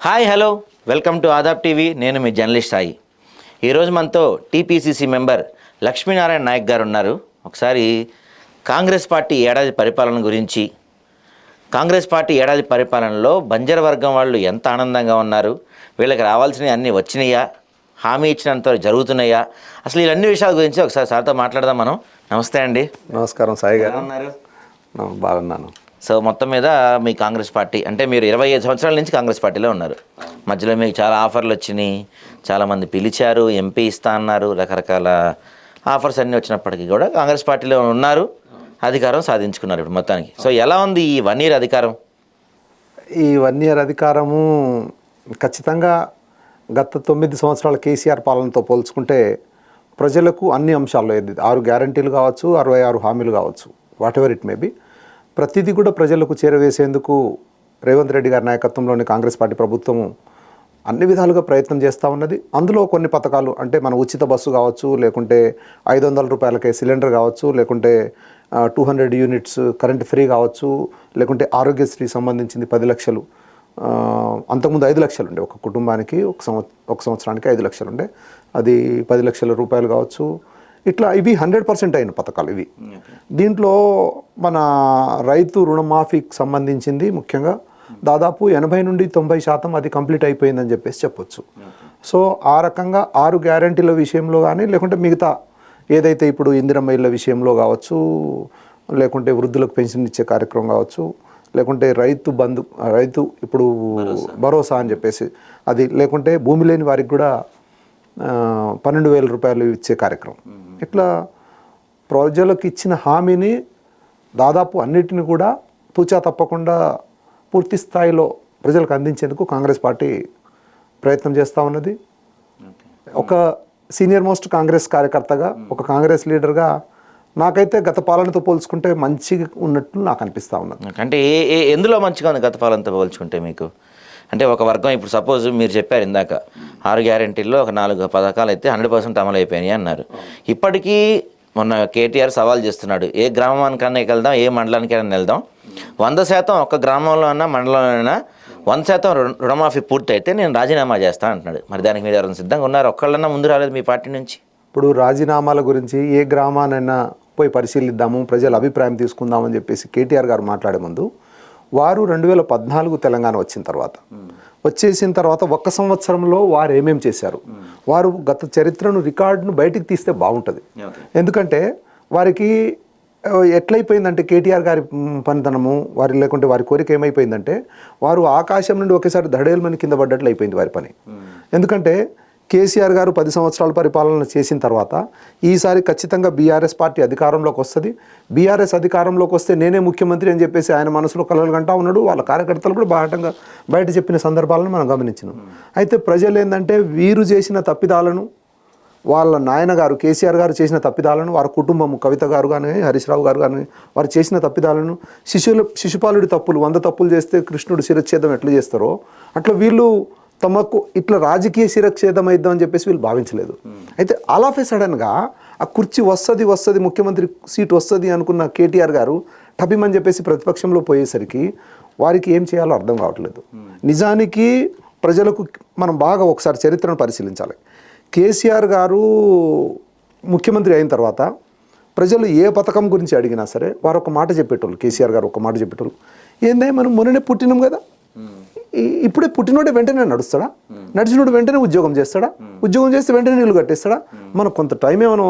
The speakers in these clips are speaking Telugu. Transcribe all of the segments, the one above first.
Hi hello welcome to Aadab TV. నేను మీ జర్నలిస్ట్ సాయి. ఈరోజు మనతో టీపీసీసీ మెంబర్ లక్ష్మీనారాయణ నాయక్ గారు ఉన్నారు. ఒకసారి కాంగ్రెస్ పార్టీ ఏడాది పరిపాలన గురించి, కాంగ్రెస్ పార్టీ ఏడాది పరిపాలనలో బంజర్ వర్గం వాళ్ళు ఎంత ఆనందంగా ఉన్నారు, వీళ్ళకి రావాల్సినవి అన్నీ వచ్చినాయా, హామీ ఇచ్చినంత జరుగుతున్నాయా, అసలు ఇవన్నీ విషయాల గురించి ఒకసారి సార్తో మాట్లాడదాం మనం. నమస్తే అండి. నమస్కారం సాయి గారు. ఉన్నారు? బాగున్నాను. సో మొత్తం మీద మీ కాంగ్రెస్ పార్టీ అంటే మీరు 25 సంవత్సరాల నుంచి కాంగ్రెస్ పార్టీలో ఉన్నారు. మధ్యలో మీకు చాలా ఆఫర్లు వచ్చినాయి, చాలామంది పిలిచారు, ఎంపీ ఇస్తా అన్నారు, రకరకాల ఆఫర్స్ అన్నీ వచ్చినప్పటికీ కూడా కాంగ్రెస్ పార్టీలో ఉన్నారు, అధికారం సాధించుకున్నారు ఇప్పుడు మొత్తానికి. సో ఎలా ఉంది ఈ 1 year అధికారం? ఈ 1 year అధికారము ఖచ్చితంగా గత 9 సంవత్సరాల కేసీఆర్ పాలనతో పోల్చుకుంటే ప్రజలకు అన్ని అంశాల్లో 6 గ్యారంటీలు కావచ్చు, 66 హామీలు కావచ్చు, what ever it may be, ప్రతిదీ కూడా ప్రజలకు చేరవేసేందుకు రేవంత్ రెడ్డి గారి నాయకత్వంలోని కాంగ్రెస్ పార్టీ ప్రభుత్వము అన్ని విధాలుగా ప్రయత్నం చేస్తూ ఉన్నది. అందులో కొన్ని పథకాలు అంటే మన ఉచిత బస్సు కావచ్చు, లేకుంటే 500 రూపాయలకే సిలిండర్ కావచ్చు, లేకుంటే 200 యూనిట్స్ కరెంట్ ఫ్రీ కావచ్చు, లేకుంటే ఆరోగ్యశ్రీ సంబంధించింది 10 లక్షలు, అంతకుముందు 5 లక్షలు ఉండే ఒక కుటుంబానికి, ఒక సంవత్సరానికి 5 లక్షలు ఉండే, అది 10 లక్షల రూపాయలు కావచ్చు. ఇట్లా ఇవి 100% అయిన పథకాలు ఇవి. దీంట్లో మన రైతు రుణమాఫీకి సంబంధించింది ముఖ్యంగా దాదాపు 80 నుండి 90% అది కంప్లీట్ అయిపోయిందని చెప్పొచ్చు. సో ఆ రకంగా 6 గ్యారంటీల విషయంలో కానీ, లేకుంటే మిగతా ఏదైతే ఇప్పుడు ఇందిరమ్మ ఇళ్ళ విషయంలో కావచ్చు, లేకుంటే వృద్ధులకు పెన్షన్ ఇచ్చే కార్యక్రమం కావచ్చు, లేకుంటే రైతు ఇప్పుడు భరోసా అని చెప్పేసి అది, లేకుంటే భూమి లేని వారికి కూడా 12,000 రూపాయలు ఇచ్చే కార్యక్రమం, ఇట్లా ప్రజలకు ఇచ్చిన హామీని దాదాపు అన్నిటిని కూడా తూచా తప్పకుండా పూర్తి స్థాయిలో ప్రజలకు అందించేందుకు కాంగ్రెస్ పార్టీ ప్రయత్నం చేస్తూ ఉన్నది. ఒక సీనియర్ మోస్ట్ కాంగ్రెస్ కార్యకర్తగా, ఒక కాంగ్రెస్ లీడర్గా నాకైతే గత పాలనతో పోల్చుకుంటే మంచిగా ఉన్నట్లు నాకు అనిపిస్తూ ఉన్నది. అంటే ఎందులో మంచిగా ఉంది గత పాలనతో పోల్చుకుంటే మీకు? అంటే ఒక వర్గం ఇప్పుడు సపోజ్ మీరు చెప్పారు ఇందాక 6 గ్యారెంటీల్లో ఒక 4 పథకాలు అయితే 100% అమలు అయిపోయినాయి అన్నారు. ఇప్పటికీ మొన్న కేటీఆర్ సవాల్ చేస్తున్నాడు, ఏ గ్రామానికైనా వెళ్దాం, ఏ మండలానికైనా వెళ్దాం, 100% ఒక గ్రామంలో అయినా మండలంలో అయినా 100% రుణమాఫీ పూర్తి అయితే నేను రాజీనామా చేస్తాను అంటున్నాడు. మరి దానికి మీరు ఎవరైనా సిద్ధంగా ఉన్నారు? ఒక్కళ్ళన్నా ముందు రాలేదు మీ పార్టీ నుంచి? ఇప్పుడు రాజీనామాల గురించి ఏ గ్రామానైనా పోయి పరిశీలిద్దాము, ప్రజల అభిప్రాయం తీసుకుందామని చెప్పేసి కేటీఆర్ గారు మాట్లాడే ముందు, వారు 2014 తెలంగాణ వచ్చేసిన తర్వాత 1 సంవత్సరంలో వారు ఏమేం చేశారు, వారు గత చరిత్రను రికార్డును బయటికి తీస్తే బాగుంటుంది. ఎందుకంటే వారికి ఎట్లయిపోయిందంటే కేటీఆర్ గారి పనితనము, లేకుంటే వారి కోరిక ఏమైపోయిందంటే, వారు ఆకాశం నుండి ఒకేసారి దడేల్మని కింద పడ్డట్లు అయిపోయింది వారి పని. ఎందుకంటే కేసీఆర్ గారు 10 సంవత్సరాల పరిపాలన చేసిన తర్వాత ఈసారి ఖచ్చితంగా బీఆర్ఎస్ పార్టీ అధికారంలోకి వస్తుంది, బీఆర్ఎస్ అధికారంలోకి వస్తే నేనే ముఖ్యమంత్రి అని చెప్పేసి ఆయన మనసులో కలలు కంటా ఉన్నాడు. వాళ్ళ కార్యకర్తలు కూడా బాటంగా బయట చెప్పిన సందర్భాలను మనం గమనించినాం. అయితే ప్రజలు ఏంటంటే వీరు చేసిన తప్పిదాలను, వాళ్ళ నాయన గారు కేసీఆర్ గారు చేసిన తప్పిదాలను, వారి కుటుంబం కవిత గారు కానీ, హరీష్ రావు గారు కానీ, వారు చేసిన తప్పిదాలను, శిశుపాలుడి తప్పులు 100 తప్పులు చేస్తే కృష్ణుడు శిరచ్ఛేదం ఎట్లా చేస్తారో అట్లా వీళ్ళు తమకు ఇట్లా రాజకీయ శిరచ్ఛేదం అయిద్దాం అని చెప్పేసి వీళ్ళు భావించలేదు. అయితే ఆల్ ఆఫ్ ఏ సడన్గా ఆ కుర్చీ వస్తుంది, ముఖ్యమంత్రి సీట్ వస్తుంది అనుకున్న కేటీఆర్ గారు టపిమని చెప్పేసి ప్రతిపక్షంలో పోయేసరికి వారికి ఏం చేయాలో అర్థం కావట్లేదు. నిజానికి ప్రజలకు మనం బాగా ఒకసారి చరిత్రను పరిశీలించాలి. కేసీఆర్ గారు ముఖ్యమంత్రి అయిన తర్వాత ప్రజలు ఏ పథకం గురించి అడిగినా సరే వారు ఒక మాట చెప్పేటోళ్ళు, కేసీఆర్ గారు ఒక మాట చెప్పేటోళ్ళు, ఏందే మనం మొన్ననే పుట్టినాం కదా, ఇప్పుడే పుట్టినోడే వెంటనే నడుస్తాడా, నడిచినోడు వెంటనే ఉద్యోగం చేస్తాడా, ఉద్యోగం చేస్తే వెంటనే నీళ్ళు కట్టేస్తాడా, మనకు కొంత టైం ఏమైనా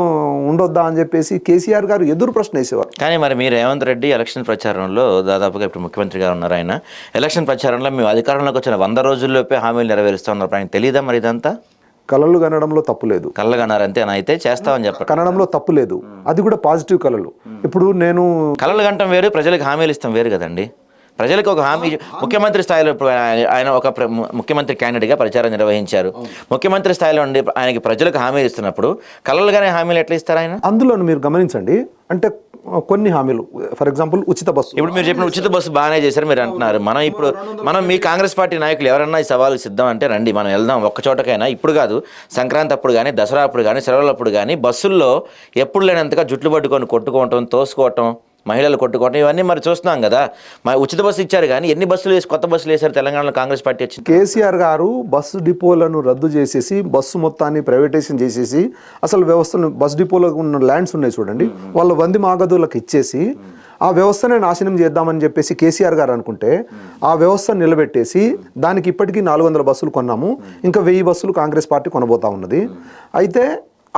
ఉండొద్దా అని చెప్పేసి కేసీఆర్ గారు ఎదురు ప్రశ్న వేసేవారు. కానీ మరి మీరు రేవంత్ రెడ్డి ఎలక్షన్ ప్రచారంలో దాదాపుగా ఇప్పుడు ముఖ్యమంత్రిగా ఉన్నారు, ఆయన ఎలక్షన్ ప్రచారంలో మేము అధికారంలోకి వచ్చిన 100 రోజుల్లోపే హామీలు నెరవేరుస్తూ ఉన్నారు. ఆయన తెలియదా మరి ఇదంతా? కళలు కనడంలో తప్పు లేదు, కళ్ళు కన్నారు అంతే, అయితే చేస్తామని చెప్పారు. కనడంలో తప్పు లేదు, అది కూడా పాజిటివ్ కళలు. ఇప్పుడు నేను కళలు కంటం వేరు, ప్రజలకు హామీలు ఇస్తాం వేరు కదండి. ప్రజలకు ఒక హామీ, ముఖ్యమంత్రి స్థాయిలో ఇప్పుడు ఆయన ఒక ముఖ్యమంత్రి క్యాండిడేట్గా ప్రచారం నిర్వహించారు. ముఖ్యమంత్రి స్థాయిలో ఉండి ఆయనకి ప్రజలకు హామీలు ఇస్తున్నప్పుడు కళలుగానే హామీలు ఎట్లా ఇస్తారు ఆయన? అందులో మీరు గమనించండి, అంటే కొన్ని హామీలు, ఫర్ ఎగ్జాంపుల్ ఉచిత బస్సు. ఇప్పుడు మీరు చెప్పిన ఉచిత బస్సు బాగానే చేశారు మీరు అంటున్నారు. మనం మీ కాంగ్రెస్ పార్టీ నాయకులు ఎవరన్నా ఈ సవాలు సిద్ధం అంటే రండి మనం వెళ్దాం ఒక్క చోటకైనా. ఇప్పుడు కాదు, సంక్రాంతి అప్పుడు కానీ, దసరా అప్పుడు కానీ, సెలవులప్పుడు కానీ బస్సుల్లో ఎప్పుడు లేనంతగా జుట్లు పట్టుకొని కొట్టుకోవటం, తోసుకోవటం, మహిళలు కొట్టుకోవడం ఇవన్నీ మరి చూస్తున్నాం కదా. ఉచిత బస్సు ఇచ్చారు కానీ ఎన్ని బస్సులు వేసి కొత్త బస్సులు వేశారు తెలంగాణలో కాంగ్రెస్ పార్టీ వచ్చింది. కేసీఆర్ గారు బస్సు డిపోలను రద్దు చేసేసి బస్సు మొత్తాన్ని ప్రైవేటైజేషన్ చేసేసి అసలు వ్యవస్థను బస్ డిపోలకు ఉన్న ల్యాండ్స్ ఉన్నాయి చూడండి వాళ్ళ వంది మాగదులకు ఇచ్చేసి ఆ వ్యవస్థనే నాశనం చేద్దామని చెప్పేసి కేసీఆర్ గారు అనుకుంటే ఆ వ్యవస్థను నిలబెట్టేసి దానికి ఇప్పటికీ 400 బస్సులు కొన్నాము, ఇంకా 1000 బస్సులు కాంగ్రెస్ పార్టీ కొనబోతా ఉన్నది. అయితే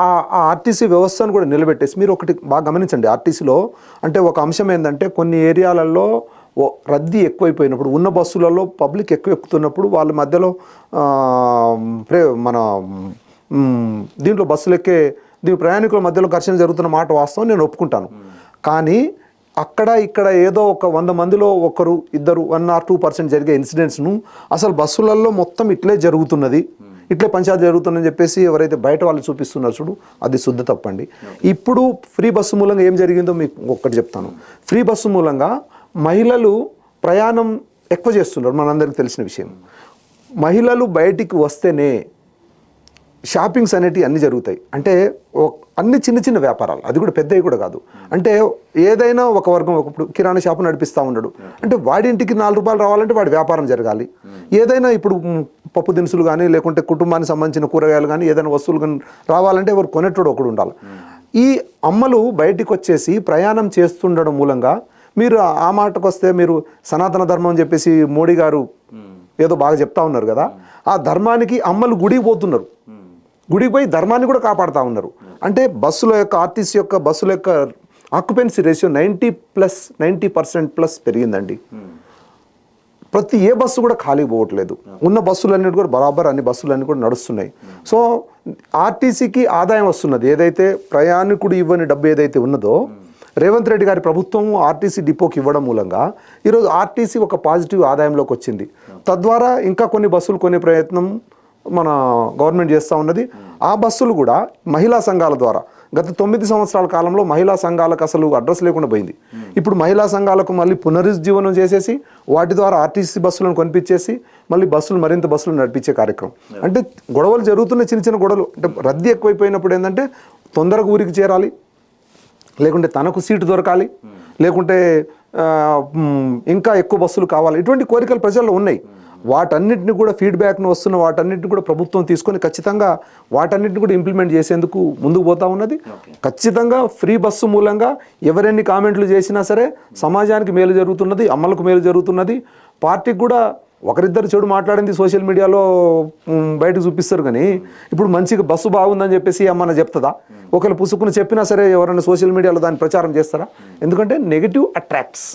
ఆ ఆర్టీసీ వ్యవస్థను కూడా నిలబెట్టేసి మీరు ఒకటి బాగా గమనించండి. ఆర్టీసీలో అంటే ఒక అంశం ఏంటంటే కొన్ని ఏరియాలలో రద్దీ ఎక్కువైపోయినప్పుడు ఉన్న బస్సులలో పబ్లిక్ ఎక్కువ ఎక్కుతున్నప్పుడు వాళ్ళ మధ్యలో మన దీంట్లో బస్సులు దీని ప్రయాణికుల మధ్యలో ఘర్షణ జరుగుతున్న మాట వాస్తవం, నేను ఒప్పుకుంటాను. కానీ అక్కడ ఇక్కడ ఏదో ఒక 100 మందిలో ఒకరు ఇద్దరు 1 or 2% జరిగే ఇన్సిడెంట్స్ను అసలు బస్సులలో మొత్తం ఇట్లే జరుగుతున్నది, ఇట్లే పంచాయతీ జరుగుతుందని చెప్పేసి ఎవరైతే బయట వాళ్ళు చూపిస్తున్నారు చూడు, అది శుద్ధ తప్పండి. ఇప్పుడు ఫ్రీ బస్సు మూలంగా ఏం జరిగిందో మీకు ఒక్కటి చెప్తాను. ఫ్రీ బస్సు మూలంగా మహిళలు ప్రయాణం ఎక్కువ చేస్తున్నారు, మనందరికీ తెలిసిన విషయం. మహిళలు బయటికి వస్తేనే షాపింగ్స్ అనేటివి అన్నీ జరుగుతాయి. అంటే అన్ని చిన్న చిన్న వ్యాపారాలు, అది కూడా పెద్దవి కూడా కాదు. అంటే ఏదైనా ఒక వర్గం, ఇప్పుడు కిరాణా షాపు నడిపిస్తూ ఉన్నాడు అంటే వాడి ఇంటికి 4 రూపాయలు రావాలంటే వాడి వ్యాపారం జరగాలి. ఏదైనా ఇప్పుడు పప్పు దినుసులు కానీ లేకుంటే కుటుంబానికి సంబంధించిన కూరగాయలు కానీ ఏదైనా వస్తువులు కానీ రావాలంటే ఎవరు కొనేటోడు ఒకడు ఉండాలి. ఈ అమ్మలు బయటికి వచ్చేసి ప్రయాణం చేస్తుండడం మూలంగా మీరు ఆ మాటకు వస్తే మీరు సనాతన ధర్మం అని చెప్పేసి మోడీ గారు ఏదో బాగా చెప్తా ఉన్నారు కదా, ఆ ధర్మానికి అమ్మలు గుడికి పోతున్నారు, గుడికి పోయి ధర్మాన్ని కూడా కాపాడుతూ ఉన్నారు. అంటే బస్సుల యొక్క ఆర్టీసీ యొక్క బస్సుల యొక్క ఆక్యుపెన్సీ రేషియో 90% పెరిగిందండి. ప్రతి ఏ బస్సు కూడా ఖాళీ పోవట్లేదు, ఉన్న బస్సులన్నీ కూడా బరాబర్ అన్ని బస్సులన్నీ కూడా నడుస్తున్నాయి. సో ఆర్టీసీకి ఆదాయం వస్తున్నది. ఏదైతే ప్రయాణికుడు ఇవ్వని డబ్బు ఏదైతే ఉన్నదో రేవంత్ రెడ్డి గారి ప్రభుత్వం ఆర్టీసీ డిపోకి ఇవ్వడం మూలంగా ఈరోజు ఆర్టీసీ ఒక పాజిటివ్ ఆదాయంలోకి వచ్చింది. తద్వారా ఇంకా కొన్ని బస్సులు కొనే ప్రయత్నం మన గవర్నమెంట్ చేస్తూ ఉన్నది. ఆ బస్సులు కూడా మహిళా సంఘాల ద్వారా గత 9 సంవత్సరాల కాలంలో మహిళా సంఘాలకు అసలు అడ్రస్ లేకుండా పోయింది. ఇప్పుడు మహిళా సంఘాలకు మళ్ళీ పునరుజ్జీవనం చేసేసి వాటి ద్వారా ఆర్టీసీ బస్సులను కొనిపించేసి మళ్ళీ మరింత బస్సులు నడిపించే కార్యక్రమం. అంటే గొడవలు జరుగుతున్న చిన్న చిన్న గొడవలు, అంటే రద్దీ ఎక్కువైపోయినప్పుడు ఏంటంటే తొందరగా ఊరికి చేరాలి, లేకుంటే తనకు సీటు దొరకాలి, లేకుంటే ఇంకా ఎక్కువ బస్సులు కావాలి, ఇటువంటి కోరికలు ప్రజల్లో ఉన్నాయి. వాటన్నిటిని కూడా ఫీడ్బ్యాక్ను వస్తున్న వాటన్నిటిని కూడా ప్రభుత్వం తీసుకొని ఖచ్చితంగా వాటన్నిటిని కూడా ఇంప్లిమెంట్ చేసేందుకు ముందుకు పోతా ఉన్నది. ఖచ్చితంగా ఫ్రీ బస్సు మూలంగా ఎవరెన్ని కామెంట్లు చేసినా సరే సమాజానికి మేలు జరుగుతున్నది, అమ్మలకు మేలు జరుగుతున్నది. పార్టీకి కూడా ఒకరిద్దరు చెడు మాట్లాడింది సోషల్ మీడియాలో బయటకు చూపిస్తారు, కానీ ఇప్పుడు మంచిగా బస్సు బాగుందని చెప్పేసి ఏమన్నా చెప్తుందా? ఒకరు పుసుకుని చెప్పినా సరే ఎవరైనా సోషల్ మీడియాలో దాన్ని ప్రచారం చేస్తారా? ఎందుకంటే నెగిటివ్ అట్రాక్ట్స్,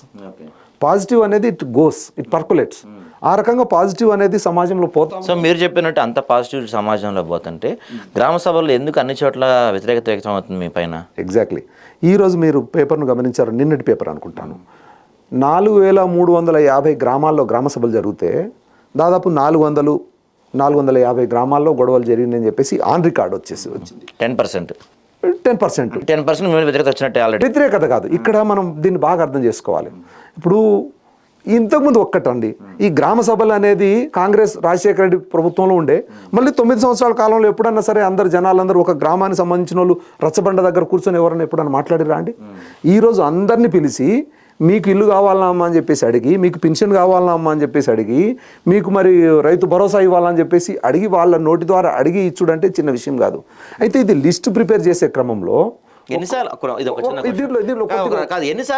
పాజిటివ్ అనేది ఇట్ గోస్, ఇట్ పర్కులేట్స్. ఆ రకంగా పాజిటివ్ అనేది సమాజంలో పోతాం. సో మీరు చెప్పినట్టు అంత పాజిటివ్ సమాజంలో పోతుంటే గ్రామ సభల్లో ఎందుకు అన్ని చోట్ల వ్యతిరేకత వ్యక్తం అవుతుంది మీ పైన? ఎగ్జాక్ట్లీ. ఈరోజు మీరు పేపర్ను గమనించారు, నిన్నటి పేపర్ అనుకుంటాను. 4350 గ్రామాల్లో గ్రామ సభలు జరిగితే దాదాపు 450 గ్రామాల్లో గొడవలు జరిగిందని చెప్పేసి ఆన్ రికార్డ్ వచ్చింది. 10% వ్యతిరేకత వచ్చినట్టే. ఆల్రెడీ వ్యతిరేకత కాదు, ఇక్కడ మనం దీన్ని బాగా అర్థం చేసుకోవాలి. ఇప్పుడు ఇంతకుముందు ఒక్కటండి, ఈ గ్రామ సభలు అనేది కాంగ్రెస్ రాజశేఖర రెడ్డి ప్రభుత్వంలో ఉండే, మళ్ళీ 9 సంవత్సరాల కాలంలో ఎప్పుడన్నా సరే అందరు జనాలందరూ ఒక గ్రామానికి సంబంధించిన వాళ్ళు రచ్చబండ దగ్గర కూర్చొని ఎవరన్నా ఎప్పుడన్నా మాట్లాడిరా అండి? ఈరోజు అందరినీ పిలిచి మీకు ఇల్లు కావాలన్నా అమ్మ అని చెప్పేసి అడిగి, మీకు పెన్షన్ కావాలన్నా అమ్మ అని చెప్పేసి అడిగి, మీకు మరి రైతు భరోసా ఇవ్వాలని చెప్పేసి అడిగి వాళ్ళ నోటి ద్వారా అడిగి ఇచ్చుడంటే చిన్న విషయం కాదు. అయితే ఇది లిస్ట్ ప్రిపేర్ చేసే క్రమంలో ఎన్నిసార్లు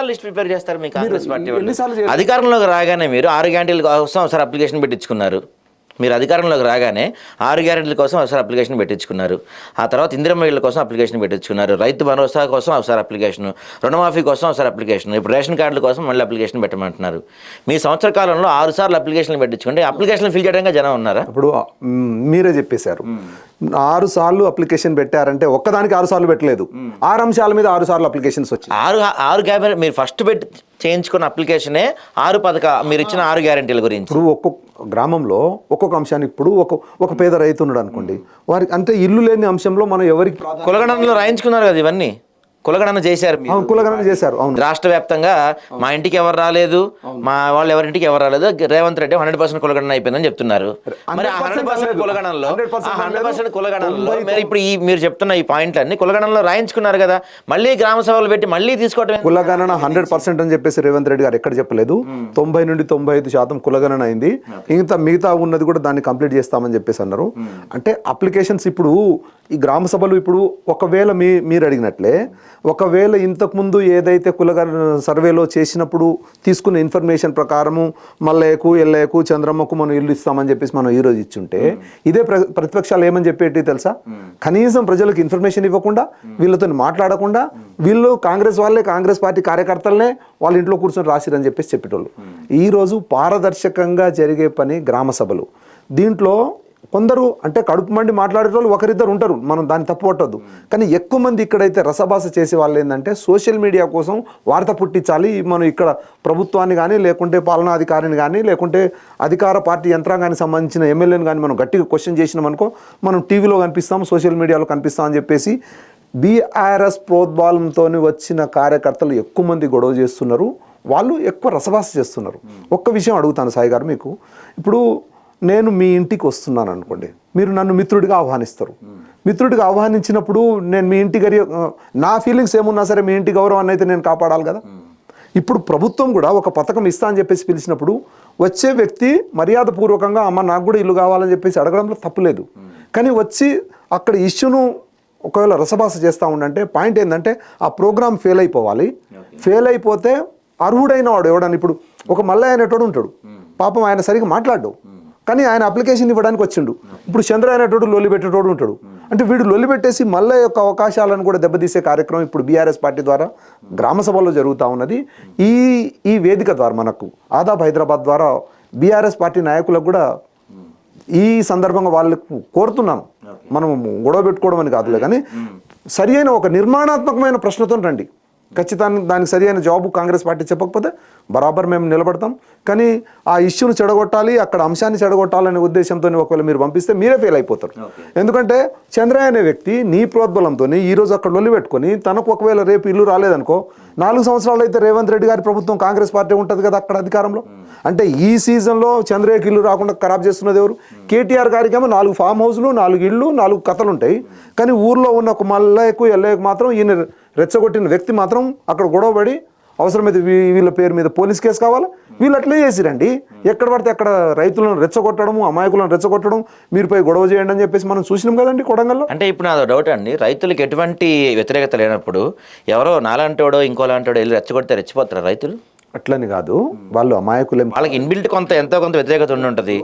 లిస్ట్ ప్రిపేర్ చేస్తారు మీ కాంగ్రెస్ పార్టీ వాళ్ళు? అధికారంలోకి రాగానే మీరు 6 గ్యారెంటీల కోసం ఒకసారి అప్లికేషన్ పెట్టించుకున్నారు. మీరు అధికారంలోకి రాగానే 6 గ్యారెంటీల కోసం ఒకసారి అప్లికేషన్ పెట్టించుకున్నారు. ఆ తర్వాత ఇందిరమ్మ ఇళ్ళ కోసం అప్లికేషన్ పెట్టించుకున్నారు. రైతు భరోసా కోసం ఒకసారి అప్లికేషన్, రుణమాఫీ కోసం ఒకసారి అప్లికేషన్, ఇప్పుడు రేషన్ కార్డుల కోసం మళ్ళీ అప్లికేషన్ పెట్టమంటున్నారు. మీ సంవత్సర కాలంలో 6 సార్లు అప్లికేషన్లు పెట్టించుకుంటే అప్లికేషన్లు ఫిల్ చేయడానికి జనం ఉన్నారా? ఇప్పుడు మీరే చెప్పేశారు, 6 సార్లు అప్లికేషన్ పెట్టారంటే ఒక్కదానికి 6 సార్లు పెట్టలేదు, 6 అంశాల మీద 6 సార్లు అప్లికేషన్స్ వచ్చాయి. 6 క్యాబినెట్ మీరు ఫస్ట్ పెట్టి చేయించుకున్న అప్లికేషనే 6 మీరు ఇచ్చిన 6 గ్యారెంటీల గురించి. ఇప్పుడు ఒక్కొక్క గ్రామంలో ఒక్కొక్క అంశానికి, ఇప్పుడు ఒక పేద రైతు ఉన్నాడు అనుకోండి, వారికి అంటే ఇల్లు లేని అంశంలో మనం ఎవరికి కులగణంలో రాయించుకున్నారు కదా ఇవన్నీ. కులగణన చేశారు మీరు. అవును, కులగణన చేశారు. అవును, రాష్ట్ర వ్యాప్తంగా మా ఇంటికి ఎవరు రాలేదు, మా వాళ్ళు ఎవరింటికి ఎవరు రాలేదు, రేవంత్ రెడ్డి 100% కులగణన అయిపోయిందని చెప్తున్నారు. మరి 100% కులగణనలో 100% కులగణనలో మరి ఇప్పుడు ఈ మీరు చెప్తున్న ఈ పాయింట్లన్నీ కులగణనలో రాయించుకున్నారు కదా, మళ్ళీ గ్రామ సభలు పెట్టి మళ్ళీ తీసుకోవడం. కులగణన 100% అని చెప్పేసి రేవంత్ రెడ్డి గారు ఎక్కడ చెప్పలేదు. 90 నుండి 95% కులగణన అయింది. ఇంకా మిగతా ఉన్నది కూడా దాన్ని కంప్లీట్ చేస్తామని చెప్పేసి అన్నారు. అంటే అప్లికేషన్స్ ఇప్పుడు ఈ గ్రామ సభలు ఇప్పుడు ఒకవేళ మీరు అడిగినట్లే, ఒకవేళ ఇంతకుముందు ఏదైతే కులగణన సర్వేలో చేసినప్పుడు తీసుకున్న ఇన్ఫర్మేషన్ ప్రకారము మల్లయ్యకు ఎల్లయ్యకు చంద్రమ్మకు మనం ఇల్లు ఇస్తామని చెప్పేసి మనం ఈరోజు ఇచ్చుంటే ఇదే ప్రతిపక్షాలు ఏమని చెప్పేటి తెలుసా, కనీసం ప్రజలకు ఇన్ఫర్మేషన్ ఇవ్వకుండా, వీళ్ళతో మాట్లాడకుండా, వీళ్ళు కాంగ్రెస్ వాళ్ళే, కాంగ్రెస్ పార్టీ కార్యకర్తలనే వాళ్ళ ఇంట్లో కూర్చొని రాసిరని చెప్పేసి చెప్పేటోళ్ళు. ఈరోజు పారదర్శకంగా జరిగే పని గ్రామ సభలు. దీంట్లో కొందరు అంటే కడుపు మండి మాట్లాడేటోళ్ళు ఒకరిద్దరు ఉంటారు, మనం దాన్ని తప్పుపట్టద్దు. కానీ ఎక్కువ మంది ఇక్కడైతే రసభాస చేసే వాళ్ళు ఏంటంటే సోషల్ మీడియా కోసం వార్త పుట్టించాలి, మనం ఇక్కడ ప్రభుత్వాన్ని కానీ లేకుంటే పాలనాధికారిని కానీ లేకుంటే అధికార పార్టీ యంత్రాంగానికి సంబంధించిన ఎమ్మెల్యేని కానీ మనం గట్టిగా క్వశ్చన్ చేసినాం అనుకో, మనం టీవీలో కనిపిస్తాం, సోషల్ మీడియాలో కనిపిస్తాం అని చెప్పేసి బీఆర్ఎస్ ప్రోద్బలంతో వచ్చిన కార్యకర్తలు ఎక్కువ మంది గొడవ చేస్తున్నారు, వాళ్ళు ఎక్కువ రసభాస చేస్తున్నారు. ఒక్క విషయం అడుగుతాను సాయి గారు మీకు, ఇప్పుడు నేను మీ ఇంటికి వస్తున్నాను అనుకోండి, మీరు నన్ను మిత్రుడిగా ఆహ్వానిస్తారు. మిత్రుడిగా ఆహ్వానించినప్పుడు నేను మీ ఇంటి నా ఫీలింగ్స్ ఏమున్నా సరే మీ ఇంటి గౌరవాన్ని అయితే నేను కాపాడాలి కదా. ఇప్పుడు ప్రభుత్వం కూడా ఒక పథకం ఇస్తా అని చెప్పేసి పిలిచినప్పుడు వచ్చే వ్యక్తి మర్యాదపూర్వకంగా అమ్మ నాకు కూడా ఇల్లు కావాలని చెప్పేసి అడగడంలో తప్పులేదు. కానీ వచ్చి అక్కడ ఇష్యూను ఒకవేళ రసభాస చేస్తూ ఉండంటే పాయింట్ ఏంటంటే ఆ ప్రోగ్రామ్ ఫెయిల్ అయిపోవాలి. ఫెయిల్ అయిపోతే అర్హుడైన వాడు ఎవడని, ఇప్పుడు ఒక మల్లయ్య అనేటోడు ఉంటాడు, పాపం ఆయన సరిగ్గా మాట్లాడు, కానీ ఆయన అప్లికేషన్ ఇవ్వడానికి వచ్చిండు. ఇప్పుడు చంద్ర అనేటోడు లొల్లి పెట్టేటోడు ఉంటాడు, అంటే వీడు లొల్లి పెట్టేసి మళ్ళీ యొక్క అవకాశాలను కూడా దెబ్బతీసే కార్యక్రమం ఇప్పుడు బీఆర్ఎస్ పార్టీ ద్వారా గ్రామ సభల్లో జరుగుతూ ఉన్నది. ఈ వేదిక ద్వారా మనకు ఆదాబ్ హైదరాబాద్ ద్వారా బీఆర్ఎస్ పార్టీ నాయకులకు కూడా ఈ సందర్భంగా వాళ్ళకు కోరుతున్నాను, మనం గొడవ పెట్టుకోవడం అని కాదులే, కానీ సరి అయిన ఒక నిర్మాణాత్మకమైన ప్రశ్నతో రండి. ఖచ్చితంగా దానికి సరి అయిన జవాబు కాంగ్రెస్ పార్టీ చెప్పకపోతే బరాబర్ మేము నిలబడతాం. కానీ ఆ ఇష్యూను చెడగొట్టాలి, అక్కడ అంశాన్ని చెడగొట్టాలనే ఉద్దేశంతో ఒకవేళ మీరు పంపిస్తే మీరే ఫెయిల్ అయిపోతారు. ఎందుకంటే చంద్రయ్య అనే వ్యక్తి నీ ప్రోద్బలంతో ఈరోజు అక్కడ లొల్లి పెట్టుకొని తనకు ఒకవేళ రేపు ఇల్లు రాలేదనుకో, 4 సంవత్సరాలు అయితే రేవంత్ రెడ్డి గారి ప్రభుత్వం కాంగ్రెస్ పార్టీ ఉంటుంది కదా అక్కడ అధికారంలో. అంటే ఈ సీజన్లో చంద్రయ్యకి ఇల్లు రాకుండా ఖరాబ్ చేస్తున్నది ఎవరు? కేటీఆర్ గారికి ఏమో 4 ఫామ్ హౌస్లు, 4 ఇళ్ళు, 4 కథలు ఉంటాయి. కానీ ఊర్లో ఉన్న ఒక మల్లయ్యకు ఎల్లయ్యకు మాత్రం ఈయన రెచ్చగొట్టిన వ్యక్తి మాత్రం అక్కడ గొడవపడి అవసరమైతే వీళ్ళ పేరు మీద పోలీస్ కేసు కావాలా, వీళ్ళు అట్లే చేసిరండి. ఎక్కడ పడితే అక్కడ రైతులను రెచ్చగొట్టడం, అమాయకులను రెచ్చగొట్టడం, మీరు పోయి గొడవ చేయండి అని చెప్పేసి మనం చూసినాం కదండి కొడంగల్లో. అంటే ఇప్పుడు నాదో డౌట్ అండి, రైతులకు ఎటువంటి వ్యతిరేకత లేనప్పుడు ఎవరో నాలాంటోడో ఇంకోలాంటోడో వెళ్ళి రెచ్చగొడితే రెచ్చిపోతారు రైతులు? అట్లని కాదు, వాళ్ళు అమాయకులే, వాళ్ళకి ఇన్బిల్ట్ ఎంతో కొంత వ్యతిరేకత ఉండి ఉంటుంది.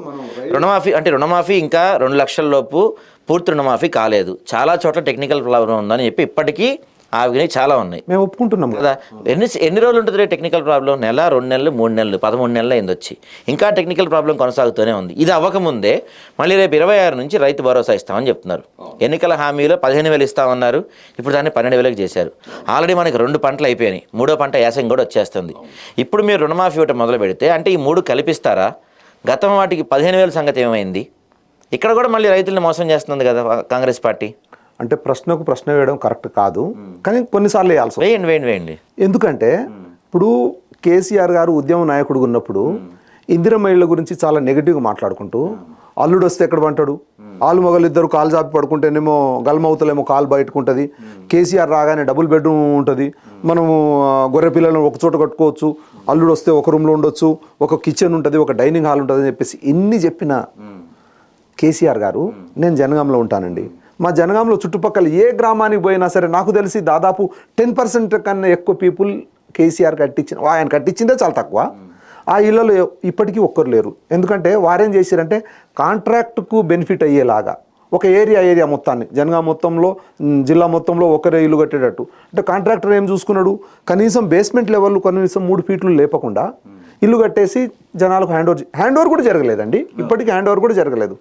రుణమాఫీ ఇంకా 2 లక్షల లోపు పూర్తి రుణమాఫీ కాలేదు, చాలా చోట్ల టెక్నికల్ ప్రాబ్లం ఉందని చెప్పి ఇప్పటికీ అవి చాలా ఉన్నాయి, మేము ఒప్పుకుంటున్నాం కదా. ఎన్ని రోజులు ఉంటుంది టెక్నికల్ ప్రాబ్లం? నెల, 2 నెలలు, 3 నెలలు, 13 నెలలు అయింది వచ్చి, ఇంకా టెక్నికల్ ప్రాబ్లం కొనసాగుతూనే ఉంది. ఇది అవ్వకముందే మళ్ళీ రేపు 26 నుంచి రైతు భరోసా ఇస్తామని చెప్తున్నారు. ఎన్నికల హామీలో 15,000 ఇస్తామన్నారు, ఇప్పుడు దాన్ని 12,000కి చేశారు. ఆల్రెడీ మనకి 2 పంటలు అయిపోయినాయి, 3వ పంట యాసంగి కూడా వచ్చేస్తుంది. ఇప్పుడు మీరు రుణమాఫీ ఇవ్వటం మొదలు పెడితే అంటే ఈ 3 కల్పిస్తారా? గతం వాటికి 15,000 సంగతి ఏమైంది? ఇక్కడ కూడా మళ్ళీ రైతులను మోసం చేస్తుంది కదా కాంగ్రెస్ పార్టీ. అంటే ప్రశ్నకు ప్రశ్న వేయడం కరెక్ట్ కాదు, కానీ కొన్నిసార్లు వేయాల్సి వేయండి. ఎందుకంటే ఇప్పుడు కేసీఆర్ గారు ఉద్యమ నాయకుడు ఉన్నప్పుడు ఇందిరమ్మ ఇళ్ళ గురించి చాలా నెగిటివ్గా మాట్లాడుకుంటూ, అల్లుడు వస్తే ఎక్కడ పంటాడు, ఆలు మొగలు ఇద్దరు కాలు చాపి పడుకుంటేనేమో గల్మవుతలేమో కాలు బయటకుంటుంది, కేసీఆర్ రాగానే డబుల్ బెడ్రూమ్ ఉంటుంది, మనము గొర్రె పిల్లలను ఒక చోట కట్టుకోవచ్చు, అల్లుడు వస్తే ఒక రూమ్లో ఉండొచ్చు, ఒక కిచెన్ ఉంటుంది, ఒక డైనింగ్ హాల్ ఉంటుంది అని చెప్పేసి ఇన్ని చెప్పిన కేసీఆర్ గారు, నేను జనగాంలో ఉంటానండి, మా జనగాంలో చుట్టుపక్కల ఏ గ్రామానికి పోయినా సరే నాకు తెలిసి దాదాపు 10% కన్నా ఎక్కువ పీపుల్ కేసీఆర్ ఆయన కట్టించిందే చాలా తక్కువ. ఆ ఇళ్లలో ఇప్పటికీ ఒక్కరు లేరు. ఎందుకంటే వారేం చేశారంటే కాంట్రాక్ట్కు బెనిఫిట్ అయ్యేలాగా ఒక ఏరియా మొత్తాన్ని జనగాం మొత్తంలో, జిల్లా మొత్తంలో ఒకరే ఇల్లు కట్టేటట్టు, అంటే కాంట్రాక్టర్ ఏం చూసుకున్నాడు, కనీసం బేస్మెంట్ లెవెల్ కనీసం 3 ఫీట్లు లేపకుండా ఇల్లు కట్టేసి జనాలకు హ్యాండ్ ఓవర్ కూడా జరగలేదండి, ఇప్పటికీ హ్యాండ్ ఓవర్ కూడా జరగలేదు.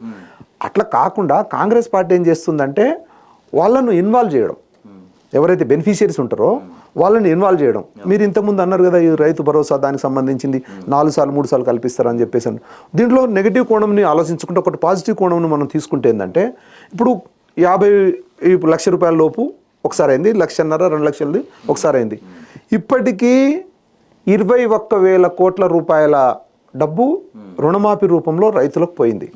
అట్లా కాకుండా కాంగ్రెస్ పార్టీ ఏం చేస్తుందంటే వాళ్ళను ఇన్వాల్వ్ చేయడం, ఎవరైతే బెనిఫిషియరీస్ ఉంటారో వాళ్ళని ఇన్వాల్వ్ చేయడం. మీరు ఇంతకుముందు అన్నారు కదా ఈ రైతు భరోసా దానికి సంబంధించింది 4 సార్లు 3 సార్లు కల్పిస్తారని చెప్పేసి. దీంట్లో నెగిటివ్ కోణంని ఆలోచించుకుంటే ఒకటి పాజిటివ్ కోణంని మనం తీసుకుంటే ఏంటంటే, ఇప్పుడు 50 లక్షల రూపాయల లోపు ఒకసారి అయింది, 1,500,000 2 లక్షలది ఒకసారి అయింది. ఇప్పటికీ 21,000 కోట్ల రూపాయల డబ్బు రుణమాఫీ రూపంలో రైతులకు పోయింది.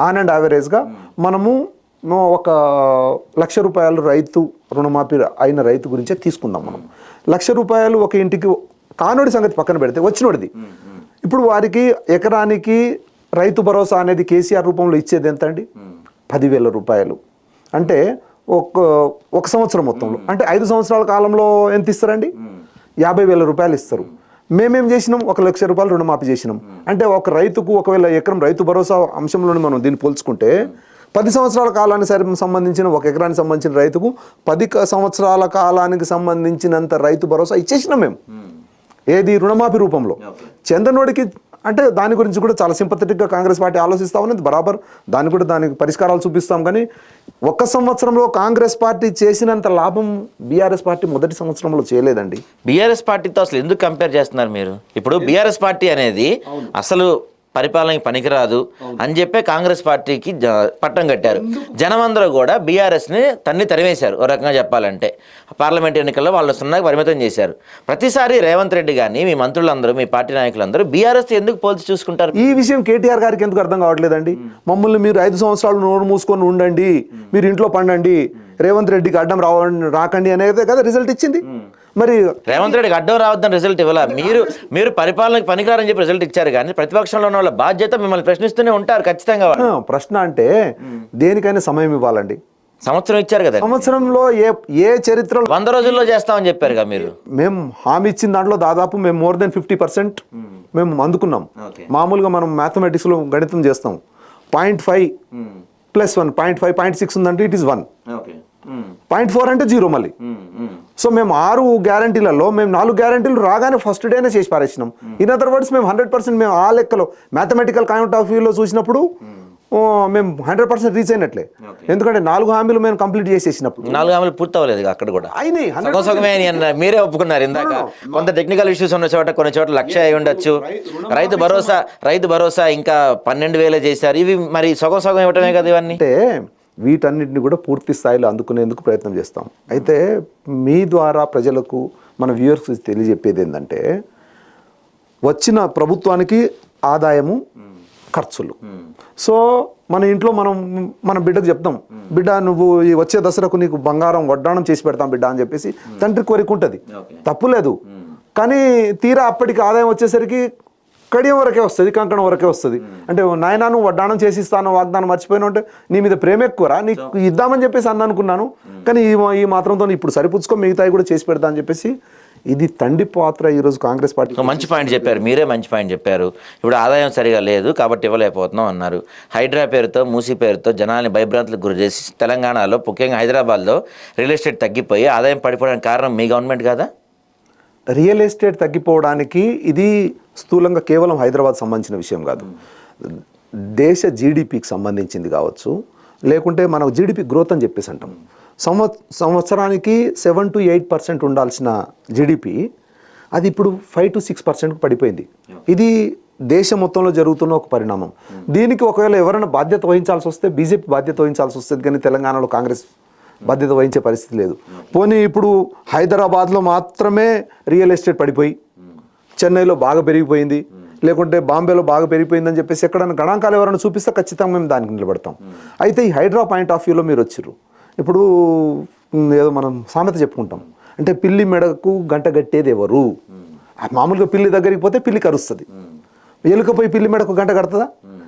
ఆన్ అండ్ యావరేజ్గా మనము ఒక 1,00,000 రూపాయలు రైతు రుణమాఫీ అయిన రైతు గురించే తీసుకుందాం. మనం 1,00,000 రూపాయలు ఒక ఇంటికి కానోడి సంగతి పక్కన పెడితే వచ్చినోడిది. ఇప్పుడు వారికి ఎకరానికి రైతు భరోసా అనేది కేసీఆర్ రూపంలో ఇచ్చేది ఎంత అండి? 10,000 రూపాయలు. అంటే ఒక సంవత్సరం మొత్తంలో, అంటే 5 సంవత్సరాల కాలంలో ఎంత ఇస్తారండి? 50,000 రూపాయలు ఇస్తారు. మేమేం చేసినాం? 1,00,000 రూపాయలు రుణమాఫీ చేసినాం. అంటే ఒక రైతుకు ఒకవేళ ఎకరం రైతు భరోసా అంశంలోనే మనం దీన్ని పోల్చుకుంటే 10 సంవత్సరాల కాలానికి సంబంధించిన ఒక ఎకరానికి సంబంధించిన రైతుకు 10 సంవత్సరాల కాలానికి సంబంధించినంత రైతు భరోసా ఇచ్చేసినాం మేము. ఏది? రుణమాఫీ రూపంలో. చంద్రనోడికి అంటే దాని గురించి కూడా చాలా సింపథెటిక్గా కాంగ్రెస్ పార్టీ ఆలోచిస్తూ ఉన్నది, బరాబర్. దానికి పరిష్కారాలు చూపిస్తాం. కానీ 1 సంవత్సరంలో కాంగ్రెస్ పార్టీ చేసినంత లాభం బీఆర్ఎస్ పార్టీ మొదటి సంవత్సరంలో చేయలేదండి. బీఆర్ఎస్ పార్టీతో అసలు ఎందుకు కంపేర్ చేస్తున్నారు మీరు? ఇప్పుడు బీఆర్ఎస్ పార్టీ అనేది అసలు పరిపాలనకి పనికిరాదు అని చెప్పే కాంగ్రెస్ పార్టీకి పట్టం కట్టారు. జనమందరూ కూడా బీఆర్ఎస్ని తరిమేశారు. ఓ రకంగా చెప్పాలంటే పార్లమెంట్ ఎన్నికల్లో వాళ్ళు 0కి పరిమితం చేశారు. ప్రతిసారి రేవంత్ రెడ్డి కానీ మీ మంత్రులందరూ, మీ పార్టీ నాయకులందరూ బీఆర్ఎస్ ఎందుకు పోల్చి చూసుకుంటారు? ఈ విషయం కేటీఆర్ గారికి ఎందుకు అర్థం కావట్లేదండి? మమ్మల్ని మీరు 5 సంవత్సరాలు నోరు మూసుకొని ఉండండి, మీరు ఇంట్లో పండండి, రేవంత్ రెడ్డికి అడ్డం రాకండి అనేది కదా రిజల్ట్ ఇచ్చింది. మరి రేవంత్ రెడ్డికి అడ్డం రావద్దని రిజల్ట్ ఇవ్వాల. మీరు పరిపాలనకి పనికిరారని చెప్పి రిజల్ట్ ఇచ్చారు. కానీ ప్రతిపక్షంలో ఉన్న వాళ్ళ బాధ్యత మిమ్మల్ని ప్రశ్నిస్తూనే ఉంటారు ఖచ్చితంగా. ప్రశ్న అంటే దేనికైనా సమయం ఇవ్వాలండి. సంవత్సరం ఇచ్చారు కదా. సంవత్సరంలో ఏ చరిత్రలో 100 రోజుల్లో చేస్తామని చెప్పారుగా మీరు. మేము హామీ ఇచ్చిన దాంట్లో దాదాపు మేము more than 50% మేము అందుకున్నాం. మామూలుగా మనం మ్యాథమెటిక్స్లో గణితం చేస్తాం. 0.5 + 1 0.5 0.6 ఉందంటే ఇట్ ఈస్ 1. 0.4 అంటే 0 మళ్ళీ. సో మేము 6 గ్యారంటీలలో మేము 4 గ్యారంటీలు రాగానే ఫస్ట్ డేనే చేసి పారేసినాం. ఇన్ అదర్ వర్డ్స్ మేము 100% మేము ఆ లెక్కలో మ్యాథమెటికల్ పాయింట్ ఆఫ్ వ్యూలో చూసినప్పుడు మేము 100% రీచ్ అయినట్లే. ఎందుకంటే 4 హామీలు మేము కంప్లీట్ చేసేసినప్పుడు 4 హామీలు పూర్తి అవ్వలేదు. అక్కడ కూడా అయినాయి. సగమే మీరే ఒప్పుకున్నారు ఇందాక. కొంత టెక్నికల్ ఇష్యూస్ ఉన్న చోట కొన్ని చోట్ల 1,00,000 అయి ఉండొచ్చు. రైతు భరోసా ఇంకా 12,000 చేశారు. ఇవి మరి సగం ఇవ్వటమే కదా ఇవన్నీ. అంటే వీటన్నిటిని కూడా పూర్తి స్థాయిలో అందుకునేందుకు ప్రయత్నం చేస్తాం. అయితే మీ ద్వారా ప్రజలకు, మన వ్యూవర్స్కి తెలియజెప్పేది ఏంటంటే, వచ్చిన ప్రభుత్వానికి ఆదాయము, ఖర్చులు. సో మన ఇంట్లో మన బిడ్డకు చెప్తాం, బిడ్డ నువ్వు ఈ వచ్చే దసరాకు నీకు బంగారం వడ్డాణం చేసి పెడతాం బిడ్డ అని చెప్పేసి తండ్రి కోరిక ఉంటుంది, తప్పులేదు. కానీ తీరా అప్పటికి ఆదాయం వచ్చేసరికి కడియం వరకే వస్తుంది, కంకణం వరకే వస్తుంది. అంటే నాయనా నువ్వు వడ్డాణం చేసి ఇస్తాను వాగ్దానం మర్చిపోయినా అంటే నీ మీద ప్రేమ ఎక్కువరా, నీకు ఇద్దామని చెప్పేసి అనుకున్నాను, కానీ ఈ మాత్రంతో ఇప్పుడు సరిపుచ్చుకో, మిగతాయి కూడా చేసి పెడతా అని చెప్పేసి. ఇది తండ్రి పాత్ర ఈరోజు కాంగ్రెస్ పార్టీ. మంచి పాయింట్ చెప్పారు, మీరే మంచి పాయింట్ చెప్పారు. ఇప్పుడు ఆదాయం సరిగా లేదు కాబట్టి ఇవ్వలేకపోతున్నాం అన్నారు. హైడ్రా పేరుతో, మూసీ పేరుతో జనాల్ని భయభ్రాంతులకు గురి చేసి తెలంగాణలో, ముఖ్యంగా హైదరాబాద్లో రియల్ ఎస్టేట్ తగ్గిపోయి ఆదాయం పడిపోవడానికి కారణం మీ గవర్నమెంట్ కాదా? రియల్ ఎస్టేట్ తగ్గిపోవడానికి ఇది స్థూలంగా కేవలం హైదరాబాద్ సంబంధించిన విషయం కాదు, దేశ జీడిపికి సంబంధించింది కావచ్చు, లేకుంటే మనం జీడిపి గ్రోత్ అని చెప్పేసి అంటాం. సంవత్సరానికి 7 to 8% ఉండాల్సిన జీడిపి అది ఇప్పుడు 5 to 6% పడిపోయింది. ఇది దేశం మొత్తంలో జరుగుతున్న ఒక పరిణామం. దీనికి ఒకవేళ ఎవరైనా బాధ్యత వహించాల్సి వస్తే బీజేపీ బాధ్యత వహించాల్సి వస్తుంది, కానీ తెలంగాణలో కాంగ్రెస్ బాధ్యత వహించే పరిస్థితి లేదు. పోనీ ఇప్పుడు హైదరాబాద్లో మాత్రమే రియల్ ఎస్టేట్ పడిపోయి, చెన్నైలో బాగా పెరిగిపోయింది, లేకుంటే బాంబేలో బాగా పెరిగిపోయిందని చెప్పేసి ఎక్కడైనా గణాంకాలు ఎవరైనా చూపిస్తే ఖచ్చితంగా మేము దానికి నిలబడతాం. అయితే ఈ హైడ్రా పాయింట్ ఆఫ్ వ్యూలో మీరు వచ్చిర్రు. ఇప్పుడు ఏదో మనం సామెత చెప్పుకుంటాం, అంటే పిల్లి మెడకు గంట కట్టేది ఎవరు? మామూలుగా పిల్లి దగ్గరికి పోతే పిల్లి కరుస్తుంది, ఎలుకపోయి పిల్లి మెడకు గంట కడుతుందా?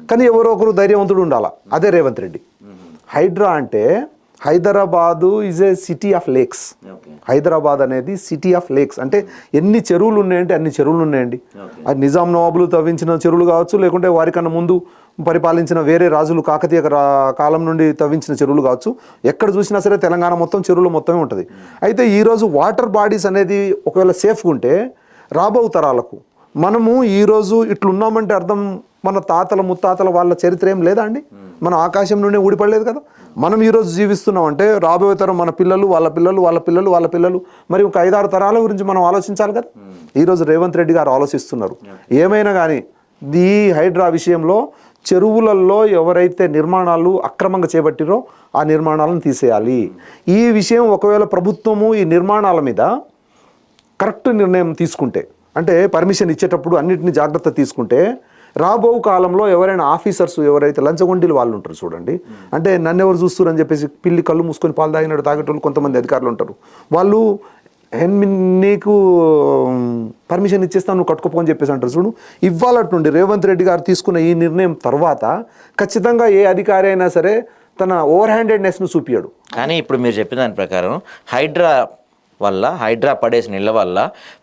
కానీ ఎవరో ఒకరు ధైర్యవంతుడు ఉండాలా, అదే రేవంత్ రెడ్డి. హైడ్రా అంటే Hyderabad is a city of lakes. Hyderabad అనేది సిటీ ఆఫ్ లేక్స్. అంటే ఎన్ని చెరువులు ఉన్నాయంటే అన్ని చెరువులు ఉన్నాయండి. అది నిజాం నవాబులు తవ్వించిన చెరువులు కావచ్చు, లేకుంటే వారికన్నా ముందు పరిపాలించిన వేరే రాజులు కాకతీయ కాలం నుండి తవ్వించిన చెరువులు కావచ్చు. ఎక్కడ చూసినా సరే తెలంగాణ మొత్తం చెరువులు మొత్తమే ఉంటుంది. అయితే ఈరోజు వాటర్ బాడీస్ అనేది ఒకవేళ సేఫ్గా ఉంటే రాబో తరాలకు మనము ఈరోజు ఇట్లున్నామంటే అర్థం మన తాతల ముత్తాతల వాళ్ళ చరిత్ర ఏం లేదా అండి? మనం ఆకాశం నుండి ఊడిపడలేదు కదా. మనం ఈరోజు జీవిస్తున్నాం అంటే రాబోయే తరం మన పిల్లలు, వాళ్ళ పిల్లలు, వాళ్ళ పిల్లలు, వాళ్ళ పిల్లలు, మరి ఒక 5-6 తరాల గురించి మనం ఆలోచించాలి కదా. ఈరోజు రేవంత్ రెడ్డి గారు ఆలోచిస్తున్నారు. ఏమైనా కానీ ఈ హైడ్రా విషయంలో చెరువులలో ఎవరైతే నిర్మాణాలు అక్రమంగా చేపట్టిరో ఆ నిర్మాణాలను తీసేయాలి. ఈ విషయం ఒకవేళ ప్రభుత్వము ఈ నిర్మాణాల మీద కరెక్ట్ నిర్ణయం తీసుకుంటే, అంటే పర్మిషన్ ఇచ్చేటప్పుడు అన్నిటిని జాగ్రత్త తీసుకుంటే, రాబో కాలంలో ఎవరైనా ఆఫీసర్స్ ఎవరైతే లంచగొండీలు వాళ్ళు ఉంటారు చూడండి, అంటే నన్ను ఎవరు చూస్తారు అని చెప్పేసి పిల్లి కళ్ళు మూసుకొని పాలు తాగినట్టు తాగేటోళ్ళు కొంతమంది అధికారులు ఉంటారు. వాళ్ళు నీకు పర్మిషన్ ఇచ్చేస్తాను నువ్వు కట్టుకోపోని చెప్పేసి అంటారు చూడు. ఇవ్వాలట్టుండి రేవంత్ రెడ్డి గారు తీసుకున్న ఈ నిర్ణయం తర్వాత ఖచ్చితంగా ఏ అధికారి అయినా సరే తన ఓవర్ హ్యాండెడ్నెస్ను చూపించాడు. కానీ ఇప్పుడు మీరు చెప్పిన దాని ప్రకారం హైడ్రా పడేసిన నీళ్ళ వల్ల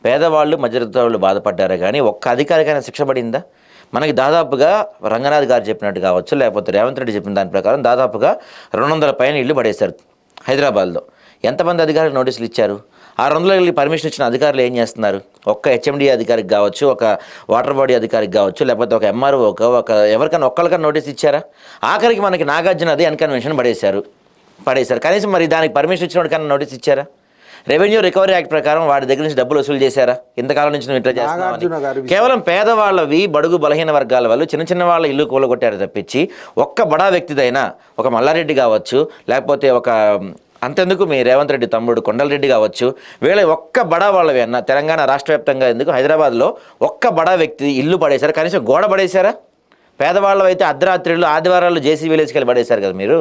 పేదవాళ్ళు మధ్యతరగతి వాళ్ళు బాధపడ్డారు, కానీ ఒక్క అధికారికైనా శిక్ష పడిందా? మనకి దాదాపుగా రంగనాథ్ గారు చెప్పినట్టు కావచ్చు, లేకపోతే రేవంత్ రెడ్డి చెప్పిన దాని ప్రకారం దాదాపుగా 200 పైన ఇళ్ళు పడేశారు హైదరాబాద్లో. ఎంతమంది అధికారులు నోటీసులు ఇచ్చారు? 600 ఇళ్ళకి పర్మిషన్ ఇచ్చిన అధికారులు ఏం చేస్తున్నారు? ఒక్క హెచ్ఎండి అధికారికి కావచ్చు, ఒక వాటర్ బాడీ అధికారికి కావచ్చు, లేకపోతే ఒక ఎంఆర్ఓ ఒక ఎవరికైనా ఒక్కరికైనా నోటీస్ ఇచ్చారా? ఆఖరికి మనకి నాగార్జున అది అన్కన్వెన్షన్ పడేశారు. కనీసం మరి దానికి పర్మిషన్ ఇచ్చిన వాడికన్నా నోటీస్ ఇచ్చారా? రెవెన్యూ రికవరీ యాక్ట్ ప్రకారం వాడి దగ్గర నుంచి డబ్బులు వసూలు చేశారా? ఇంతకాలం నుంచి నువ్వు ఇట్లా చేస్తున్నావు. కేవలం పేదవాళ్ళవి, బడుగు బలహీన వర్గాల వాళ్ళు, చిన్న వాళ్ళ ఇల్లు కూలగొట్టారు తప్పించి ఒక్క బడా వ్యక్తిదైనా, ఒక మల్లారెడ్డి కావచ్చు, లేకపోతే ఒక అంతెందుకు మీ రేవంత్ రెడ్డి తమ్ముడు కొండలరెడ్డి కావచ్చు, వీళ్ళ ఒక్క బడా వాళ్ళవి అన్న తెలంగాణ రాష్ట్ర వ్యాప్తంగా ఎందుకు హైదరాబాద్లో ఒక్క బడా వ్యక్తి ఇల్లు పడేశారా? కనీసం గోడ పడేశారా? పేదవాళ్ళు అయితే అర్ధరాత్రిళ్ళు ఆదివారాలు జేసీబీలేసుకెళ్ళి వెళ్ళి పడేశారు కదా మీరు.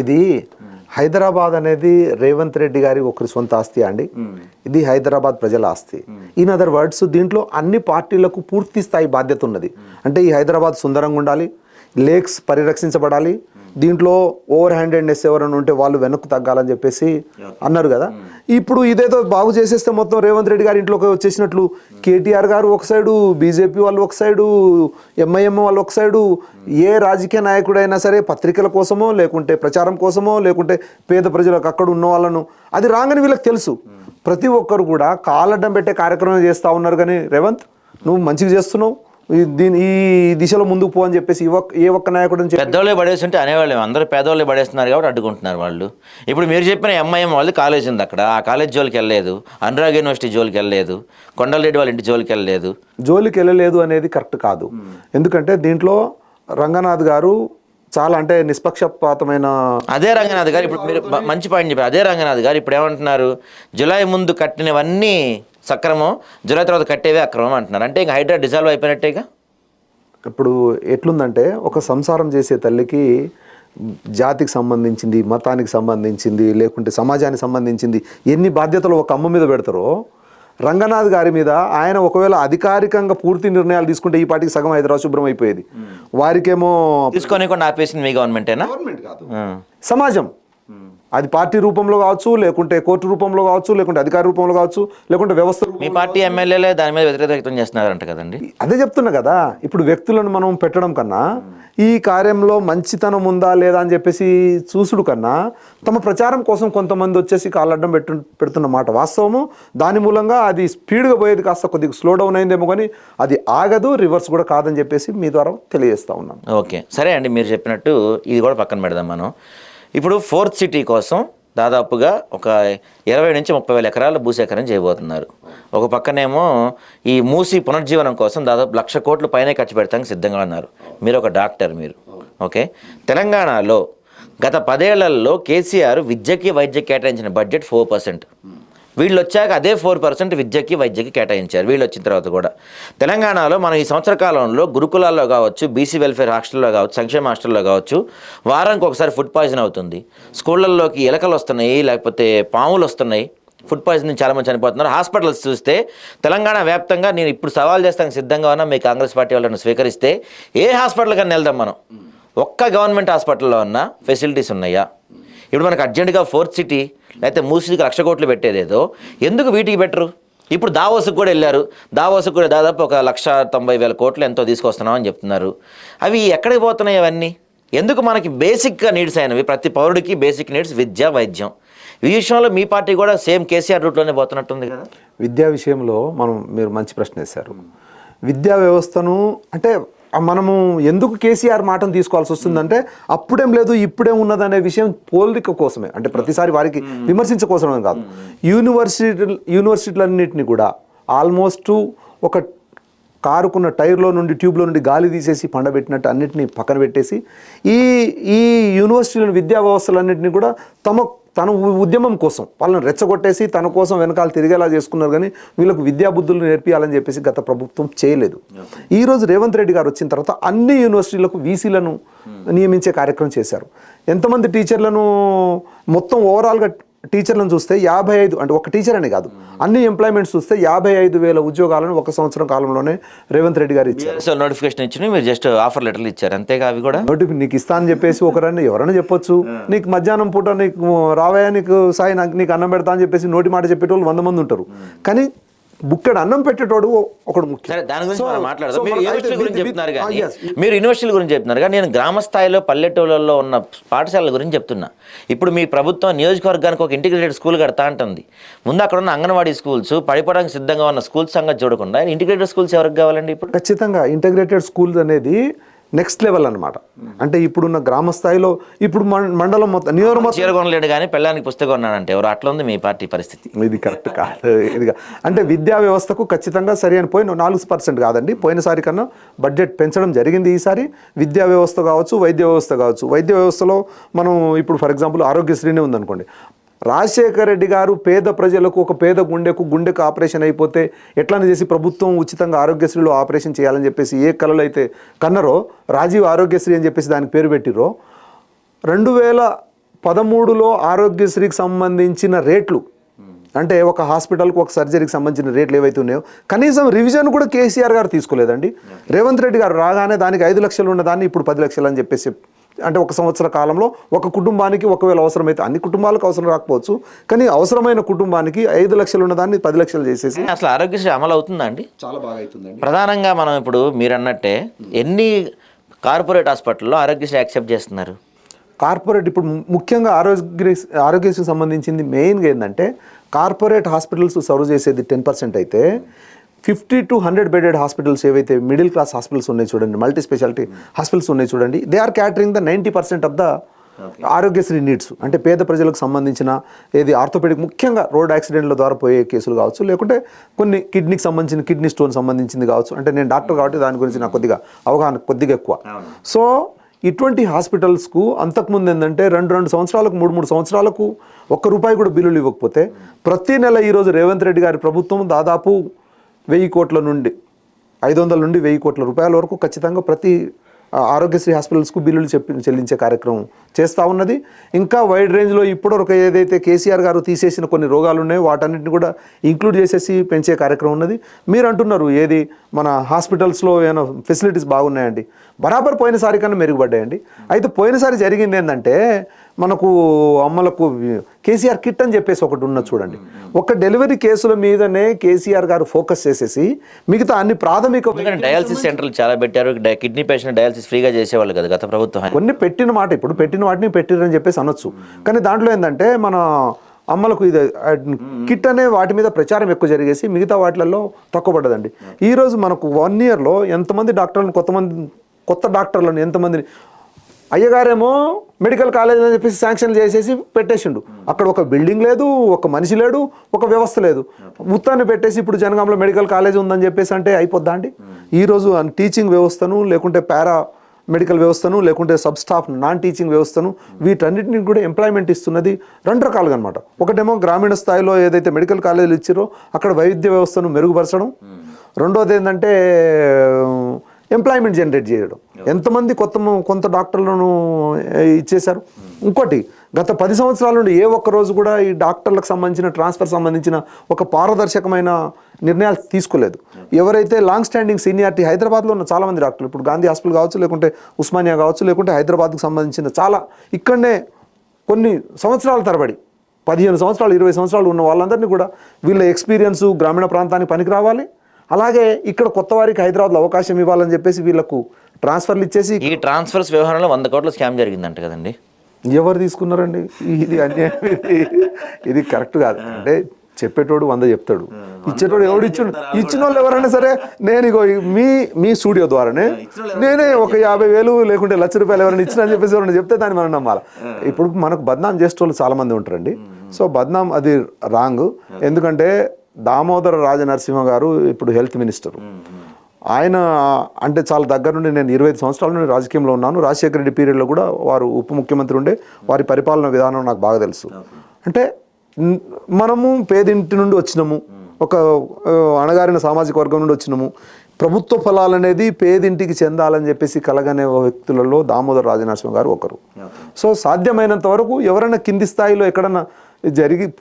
ఇది హైదరాబాద్ అనేది రేవంత్ రెడ్డి గారి ఒకరి సొంత ఆస్తి అండి. ఇది హైదరాబాద్ ప్రజల ఆస్తి. ఇన్ అదర్ వర్డ్స్, దీంట్లో అన్ని పార్టీలకు పూర్తి స్థాయి బాధ్యత ఉన్నది. అంటే ఈ హైదరాబాద్ సుందరంగా ఉండాలి, లేక్స్ పరిరక్షించబడాలి, దీంట్లో ఓవర్ హ్యాండెడ్నెస్ ఎవరైనా ఉంటే వాళ్ళు వెనక్కు తగ్గాలని చెప్పేసి అన్నారు కదా. ఇప్పుడు ఇదేదో బాగు చేసేస్తే మొత్తం రేవంత్ రెడ్డి గారి ఇంట్లోకి వచ్చేసినట్లు కేటీఆర్ గారు ఒక సైడు, బీజేపీ వాళ్ళు ఒక సైడు, ఎంఐఎం వాళ్ళు ఒక సైడు, ఏ రాజకీయ నాయకుడైనా సరే పత్రికల కోసమో, లేకుంటే ప్రచారం కోసమో, లేకుంటే పేద ప్రజలకు అక్కడ ఉన్న వాళ్ళను, అది రాగానే వీళ్ళకి తెలుసు. ప్రతి ఒక్కరు కూడా కాలడ్డం పెట్టే కార్యక్రమం చేస్తూ ఉన్నారు. కానీ రేవంత్, నువ్వు మంచిగా చేస్తున్నావు, ఈ దిశలో ముందుకు పో అని చెప్పేసి ఏ ఒక్క నాయకుడు పెద్దోళ్ళే పడేస్తుంటే అనేవాళ్ళు అందరూ పేదోళ్ళే పడేస్తున్నారు కాబట్టి అడ్డుకుంటున్నారు వాళ్ళు. ఇప్పుడు మీరు చెప్పిన ఎంఐఎం వాళ్ళు కాలేజ్ ఉంది అక్కడ, ఆ కాలేజ్ జోలికి వెళ్ళలేదు, అనురాగ్ యూనివర్సిటీ జోలికి వెళ్ళలేదు, కొండలరెడ్డి వాళ్ళ ఇంటి జోలికి వెళ్ళలేదు అనేది కరెక్ట్ కాదు. ఎందుకంటే దీంట్లో రంగనాథ్ గారు చాలా అంటే నిష్పక్షపాతమైన. అదే రంగనాథ్ గారు ఇప్పుడు మీరు మంచి పాయింట్ చెప్పారు. అదే రంగనాథ్ గారు ఇప్పుడు ఏమంటున్నారు? జూలై ముందు కట్టినవన్నీ సక్రమం, జూలై తర్వాత కట్టేవే అక్రమం అంటున్నారు. అంటే ఇంకా హైడ్రా డిజాల్వ్ అయిపోయినట్టేగా. ఇప్పుడు ఎట్లుందంటే, ఒక సంసారం చేసే తల్లికి జాతికి సంబంధించింది, మతానికి సంబంధించింది, లేకుంటే సమాజానికి సంబంధించింది ఎన్ని బాధ్యతలు ఒక అమ్మ మీద పెడతారో, రంగనాథ్ గారి మీద ఆయన ఒకవేళ అధికారికంగా పూర్తి నిర్ణయాలు తీసుకుంటే ఈ పాటికి సగం హైదరాబాద్ శుభ్రం అయిపోయేది. వారికేమో తీసుకోనికుండా ఆపేసింది మీ గవర్నమెంటేనా? గవర్నమెంట్ కాదు, సమాజం. అది పార్టీ రూపంలో కావచ్చు, లేకుంటే కోర్టు రూపంలో కావచ్చు, లేకుంటే అధికార రూపంలో కావచ్చు, లేకుంటే వ్యవస్థ. మీ పార్టీ ఎమ్మెల్యేలే దాని మీద వ్యతిరేకత వ్యక్తం చేస్తున్నారంట కదండి. అదే చెప్తున్నా కదా. ఇప్పుడు వ్యక్తులను మనం పెట్టడం కన్నా, ఈ కార్యంలో మంచితనం ఉందా లేదా అని చెప్పేసి చూసుడు కన్నా, తమ ప్రచారం కోసం కొంతమంది వచ్చేసి కాళ్ళడ్డం పెడుతున్న మాట వాస్తవము. దాని మూలంగా అది స్పీడ్గా పోయేది కాస్త కొద్దిగా స్లో డౌన్ అయిందేమో, కానీ అది ఆగదు, రివర్స్ కూడా కాదని చెప్పేసి మీ ద్వారా తెలియజేస్తా ఉన్నాను. ఓకే, సరే అండి. మీరు చెప్పినట్టు ఇది కూడా పక్కన పెడదాం మనం. ఇప్పుడు 4th సిటీ కోసం దాదాపుగా ఒక 20 నుంచి 30 వేల ఎకరాల భూసేకరణ చేయబోతున్నారు. ఒక పక్కనేమో ఈ మూసి పునర్జీవనం కోసం దాదాపు 1,00,000 కోట్ల పైనే ఖర్చు పెడతానికి సిద్ధంగా ఉన్నారు. మీరు ఒక డాక్టర్, మీరు ఓకే. తెలంగాణలో గత 10 ఏళ్లలో కేసీఆర్ విద్యకి వైద్యకి కేటాయించిన బడ్జెట్ 4%. వీళ్ళు వచ్చాక అదే 4% విద్యకి వైద్యకి కేటాయించారు. వీళ్ళు వచ్చిన తర్వాత కూడా తెలంగాణలో మనం ఈ సంవత్సర కాలంలో గురుకులాల్లో కావచ్చు, బీసీ వెల్ఫేర్ హాస్టల్లో కావచ్చు, సంక్షేమ హాస్టల్లో కావచ్చు, వారానికి ఒకసారి ఫుడ్ పాయిజన్ అవుతుంది. స్కూళ్ళల్లోకి ఎలకలు వస్తున్నాయి, లేకపోతే పాములు వస్తున్నాయి. ఫుడ్ పాయిజన్ చాలామంది చనిపోతున్నారు. హాస్పిటల్స్ చూస్తే తెలంగాణ వ్యాప్తంగా నేను ఇప్పుడు సవాల్ చేస్తానికి సిద్ధంగా ఉన్నా, మీ కాంగ్రెస్ పార్టీ వాళ్ళని స్వీకరిస్తే ఏ హాస్పిటల్ కన్నా వెళ్దాం మనం. ఒక్క గవర్నమెంట్ హాస్పిటల్లో ఉన్న ఫెసిలిటీస్ ఉన్నాయా? ఇప్పుడు మనకు అర్జెంటుగా 4th సిటీ లేకపోతే మూసీకి 1,00,000 కోట్లు పెట్టేదేదో ఎందుకు వీటికి బెటరు? ఇప్పుడు దావోస్కి కూడా వెళ్ళారు. దావోస్కి కూడా దాదాపు ఒక 1,90,000 కోట్లు ఎంతో తీసుకొస్తున్నామని చెప్తున్నారు. అవి ఎక్కడికి పోతున్నాయి అవన్నీ? ఎందుకు? మనకి బేసిక్గా నీడ్స్ అయినవి, ప్రతి పౌరుడికి బేసిక్ నీడ్స్ విద్య, వైద్యం. ఈ విషయంలో మీ పార్టీ కూడా సేమ్ కేసీఆర్ రూట్లోనే పోతున్నట్టుంది కదా. విద్యా విషయంలో మీరు మంచి ప్రశ్న వేశారు. విద్యా వ్యవస్థను అంటే మనము ఎందుకు కేసీఆర్ మాటను తీసుకోవాల్సి వస్తుందంటే, అప్పుడేం లేదు ఇప్పుడేం ఉన్నదనే విషయం పోలిక కోసమే. అంటే ప్రతిసారి వారికి విమర్శించకోసమే కాదు. యూనివర్సిటీలన్నింటినీ కూడా ఆల్మోస్ట్ ఒక కారుకున్న టైర్లో నుండి ట్యూబ్లో నుండి గాలి తీసేసి పండబెట్టినట్టు అన్నింటినీ పక్కన పెట్టేసి ఈ ఈ యూనివర్సిటీలను విద్యా వ్యవస్థలన్నింటినీ కూడా తన ఉద్యమం కోసం వాళ్ళని రెచ్చగొట్టేసి తన కోసం వెనకాల తిరిగేలా చేసుకున్నారు. కానీ వీళ్ళకు విద్యాబుద్ధులు నేర్పియాలని చెప్పేసి గత ప్రభుత్వం చేయలేదు. ఈరోజు రేవంత్ రెడ్డి గారు వచ్చిన తర్వాత అన్ని యూనివర్సిటీలకు వీసీలను నియమించే కార్యక్రమం చేశారు. ఎంతమంది టీచర్లను మొత్తం ఓవరాల్గా టీచర్లను చూస్తే 55, అంటే ఒక టీచర్ అని కాదు, అన్ని ఎంప్లాయ్మెంట్స్ చూస్తే 55,000 ఉద్యోగాలను 1 సంవత్సరం కాలంలోనే రేవంత్ రెడ్డి గారు ఇచ్చారు. నోటిఫికేషన్ ఇచ్చి మీరు జస్ట్ ఆఫర్ లెటర్లు ఇచ్చారు అంతేగా? అవి కూడా నీకు ఇస్తా అని చెప్పేసి ఒకరన్నా ఎవరైనా చెప్పొచ్చు, నీకు మధ్యాహ్నం పూట నీకు రావయ్యా, నీకు సాయి నీకు అన్నం పెడతా అని చెప్పేసి నోటి మాట చెప్పేటోళ్ళు 100 మంది ఉంటారు. కానీ బుక్కడు అన్నం పెట్టేటోడు ఒకడు ముఖ్యం. దాని గురించి మనం మాట్లాడదాం. మీరు యూనివర్సిటీల గురించి చెప్తున్నారు కానీ యూనివర్సిటీల గురించి చెప్తున్నారు కానీ నేను గ్రామ స్థాయిలో పల్లెటూళ్ళలో ఉన్న పాఠశాలల గురించి చెప్తున్నా. ఇప్పుడు మీ ప్రభుత్వం నియోజకవర్గానికి ఒక ఇంటిగ్రేటెడ్ స్కూల్ కడతా అంటుంది. ముందు అక్కడ ఉన్న అంగన్వాడీ స్కూల్స్, పడిపోవడానికి సిద్ధంగా ఉన్న స్కూల్స్ సంగతి చూడకుండా ఇంటిగ్రేటెడ్ స్కూల్స్ ఎవరికి కావాలండి? ఇప్పుడు ఖచ్చితంగా ఇంటిగ్రేటెడ్ స్కూల్స్ అనేది నెక్స్ట్ లెవెల్ అనమాట. అంటే ఇప్పుడున్న గ్రామ స్థాయిలో ఇప్పుడు మండలం మొత్తం చీరగొనలేడు కానీ పెళ్ళానికి పుస్తకం ఉన్నాడంటే ఎవరు? అట్లా ఉంది మీ పార్టీ పరిస్థితి. ఇది కరెక్ట్ కాదు. ఇది అంటే విద్యా వ్యవస్థకు ఖచ్చితంగా సరి అని పోయిన 4% కాదండి, పోయినసారి కన్నా బడ్జెట్ పెంచడం జరిగింది. ఈసారి విద్యా వ్యవస్థ కావచ్చు, వైద్య వ్యవస్థ కావచ్చు. వైద్య వ్యవస్థలో మనం ఇప్పుడు ఫర్ ఎగ్జాంపుల్ ఆరోగ్యశ్రీనే ఉందనుకోండి. రాజశేఖర రెడ్డి గారు పేద ప్రజలకు ఒక పేద గుండెకు ఆపరేషన్ అయిపోతే ఎట్లని చేసి ప్రభుత్వం ఉచితంగా ఆరోగ్యశ్రీలో ఆపరేషన్ చేయాలని చెప్పేసి ఏ కళలు అయితే కన్నరో, రాజీవ్ ఆరోగ్యశ్రీ అని చెప్పేసి దానికి పేరు పెట్టిరో, 2013లో ఆరోగ్యశ్రీకి సంబంధించిన రేట్లు, అంటే ఒక హాస్పిటల్కి ఒక సర్జరీకి సంబంధించిన రేట్లు ఏవైతే ఉన్నాయో కనీసం రివిజన్ కూడా కేసీఆర్ గారు తీసుకోలేదండి. రేవంత్ రెడ్డి గారు రాగానే దానికి 5 లక్షలు ఉన్నదాన్ని ఇప్పుడు 10 లక్షలు అని చెప్పేసి, అంటే 1 సంవత్సర కాలంలో ఒక కుటుంబానికి ఒకవేళ అవసరమైతే, అన్ని కుటుంబాలకు అవసరం రాకపోవచ్చు కానీ అవసరమైన కుటుంబానికి 5 లక్షలు ఉన్నదాన్ని 10 లక్షలు చేసేసి అసలు ఆరోగ్యశ్రీ అమలు అవుతుందా అండి? చాలా బాగా అవుతుందండి. ప్రధానంగా మనం ఇప్పుడు మీరు అన్నట్టే ఎన్ని కార్పొరేట్ హాస్పిటల్లో ఆరోగ్యశ్రీ యాక్సెప్ట్ చేస్తున్నారు? కార్పొరేట్ ఇప్పుడు ముఖ్యంగా ఆరోగ్యశ్రీకి సంబంధించింది మెయిన్గా ఏంటంటే కార్పొరేట్ హాస్పిటల్స్ సర్వ్ చేసేది 10% అయితే 50 to 100 బెడెడ్ హాస్పిటల్స్ ఏవైతే మిడిల్ క్లాస్ హాస్పిటల్స్ ఉన్నాయి చూడండి, మల్టీ స్పెషాలిటీ హాస్పిటల్స్ ఉన్నాయి చూడండి, they are catering the 90% of the Aarogyasri needs. అంటే పేద ప్రజలకు సంబంధించిన ఏది ఆర్థోపెడిక్, ముఖ్యంగా రోడ్ యాక్సిడెంట్ల ద్వారా పోయే కేసులు కావచ్చు, లేకుంటే కొన్ని కిడ్నీకి సంబంధించిన కిడ్నీ స్టోన్ సంబంధించింది కావచ్చు. అంటే నేను డాక్టర్ కాబట్టి దాని గురించి నాకు అవగాహన కొద్దిగా ఎక్కువ. సో ఇటువంటి హాస్పిటల్స్కు అంతకుముందు ఏంటంటే 2 సంవత్సరాలకు 3 సంవత్సరాలకు ₹1 కూడా బిల్లులు ఇవ్వకపోతే ప్రతి నెల ఈరోజు రేవంత్ రెడ్డి గారి ప్రభుత్వం దాదాపు 1000 కోట్ల నుండి 500 నుండి 1000 కోట్ల రూపాయల వరకు ఖచ్చితంగా ప్రతి ఆరోగ్యశ్రీ హాస్పిటల్స్కు బిల్లులు చెల్లించే కార్యక్రమం చేస్తూ ఉన్నది. ఇంకా వైడ్ రేంజ్లో ఇప్పటివరకు ఏదైతే కేసీఆర్ గారు తీసేసిన కొన్ని రోగాలు ఉన్నాయో వాటన్నిటిని కూడా ఇంక్లూడ్ చేసేసి పెంచే కార్యక్రమం ఉన్నది. మీరు అంటున్నారు ఏది మన హాస్పిటల్స్లో ఏమైనా ఫెసిలిటీస్ బాగున్నాయండి, బరాబర్ పోయినసారి కన్నా మెరుగుపడ్డాయండి. అయితే పోయినసారి జరిగింది ఏంటంటే మనకు అమ్మలకు కేసీఆర్ కిట్ అని చెప్పేసి ఒకటి ఉన్నది చూడండి. ఒక డెలివరీ కేసుల మీదనే కేసీఆర్ గారు ఫోకస్ చేసేసి మిగతా అన్ని ప్రాథమిక డయాలసిస్ సెంటర్లు చాలా పెట్టారు. కిడ్నీ పేషెంట్ డయాలసిస్ ఫ్రీగా చేసేవాళ్ళు కదా గత ప్రభుత్వం. కొన్ని పెట్టిన మాట, ఇప్పుడు పెట్టిన వాటిని పెట్టిరని చెప్పేసి అనొచ్చు. కానీ దాంట్లో ఏంటంటే మన అమ్మలకు ఇది కిట్ అనే వాటి మీద ప్రచారం ఎక్కువ జరిగేసి మిగతా వాటిలలో తక్కువ పడ్డదండి. ఈరోజు మనకు 1 yearలో ఎంతమంది డాక్టర్లను కొత్త డాక్టర్లను ఎంతమందిని, అయ్యగారేమో మెడికల్ కాలేజ్ అని చెప్పేసి శాంక్షన్ చేసేసి పెట్టేసిండు. అక్కడ ఒక బిల్డింగ్ లేదు, ఒక మనిషి లేడు, ఒక వ్యవస్థ లేదు. మొత్తాన్ని పెట్టేసి ఇప్పుడు జనగాంలో మెడికల్ కాలేజ్ ఉందని చెప్పేసి అంటే అయిపోద్దా అండి? ఈరోజు టీచింగ్ వ్యవస్థను, లేకుంటే పారా మెడికల్ వ్యవస్థను, లేకుంటే సబ్ స్టాఫ్ నాన్ టీచింగ్ వ్యవస్థను, వీటన్నిటిని కూడా ఎంప్లాయ్మెంట్ ఇస్తున్నది 2 రకాలుగా అనమాట. ఒకటేమో గ్రామీణ స్థాయిలో ఏదైతే మెడికల్ కాలేజీలు ఇచ్చారో అక్కడ వైద్య వ్యవస్థను మెరుగుపరచడం, రెండోది ఏంటంటే ఎంప్లాయ్మెంట్ జనరేట్ చేయడం. ఎంతమంది కొంత డాక్టర్లను ఇచ్చేశారు. ఇంకోటి గత 10 సంవత్సరాల నుండి ఏ ఒక్క రోజు కూడా ఈ డాక్టర్లకు సంబంధించిన ట్రాన్స్ఫర్ సంబంధించిన ఒక పారదర్శకమైన నిర్ణయాలు తీసుకోలేదు. ఎవరైతే లాంగ్ స్టాండింగ్ సీనియారిటీ హైదరాబాద్లో ఉన్న చాలామంది డాక్టర్లు, ఇప్పుడు గాంధీ హాస్పిటల్ కావచ్చు, లేకుంటే ఉస్మానియా కావచ్చు, లేకుంటే హైదరాబాద్కు సంబంధించిన చాలా ఇక్కడనే కొన్ని సంవత్సరాల తరబడి 15 సంవత్సరాలు 20 సంవత్సరాలు ఉన్న వాళ్ళందరినీ కూడా వీళ్ళ ఎక్స్పీరియన్స్ గ్రామీణ ప్రాంతానికి పనికి రావాలి. అలాగే ఇక్కడ కొత్త వారికి హైదరాబాద్లో అవకాశం ఇవ్వాలని చెప్పేసి వీళ్ళకు ట్రాన్స్ఫర్లు ఇచ్చేసి, ఈ ట్రాన్స్ఫర్స్ వ్యవహారంలో 100 కోట్ల స్కామ్ జరిగిందంట కదండి. ఎవరు తీసుకున్నారండి? ఇది అన్యాయం, ఇది కరెక్ట్ కాదు. అంటే చెప్పేటోడు 100 చెప్తాడు, ఇచ్చేటోడు ఎవడు ఇచ్చిన వాళ్ళు ఎవరైనా సరే, నేను ఇగో మీ స్టూడియో ద్వారానే నేనే ఒక 50,000 లేకుంటే ₹1,00,000 ఎవరైనా ఇచ్చిన అని చెప్పేసి ఎవరైనా చెప్తే దాన్ని మనం నమ్మాలి. ఇప్పుడు మనకు బద్నాం చేసేటోళ్ళు చాలామంది ఉంటారండి. సో బద్నాం అది రాంగ్. ఎందుకంటే దామోదర రాజనరసింహ గారు ఇప్పుడు హెల్త్ మినిస్టరు, ఆయన అంటే చాలా దగ్గర నుండి నేను 25 సంవత్సరాల నుండి రాజకీయంలో ఉన్నాను. రాజశేఖర రెడ్డి పీరియడ్లో కూడా వారు ఉప ముఖ్యమంత్రి ఉండే, వారి పరిపాలన విధానం నాకు బాగా తెలుసు. అంటే మనము పేదింటి నుండి వచ్చినాము, ఒక అణగారిన సామాజిక వర్గం నుండి వచ్చినాము. ప్రభుత్వ ఫలాలు అనేది పేదింటికి చెందాలని చెప్పేసి కలగనే వ్యక్తులలో దామోదర రాజనరసింహ గారు ఒకరు. సో సాధ్యమైనంత వరకు ఎవరైనా కింది స్థాయిలో ఎక్కడన్నా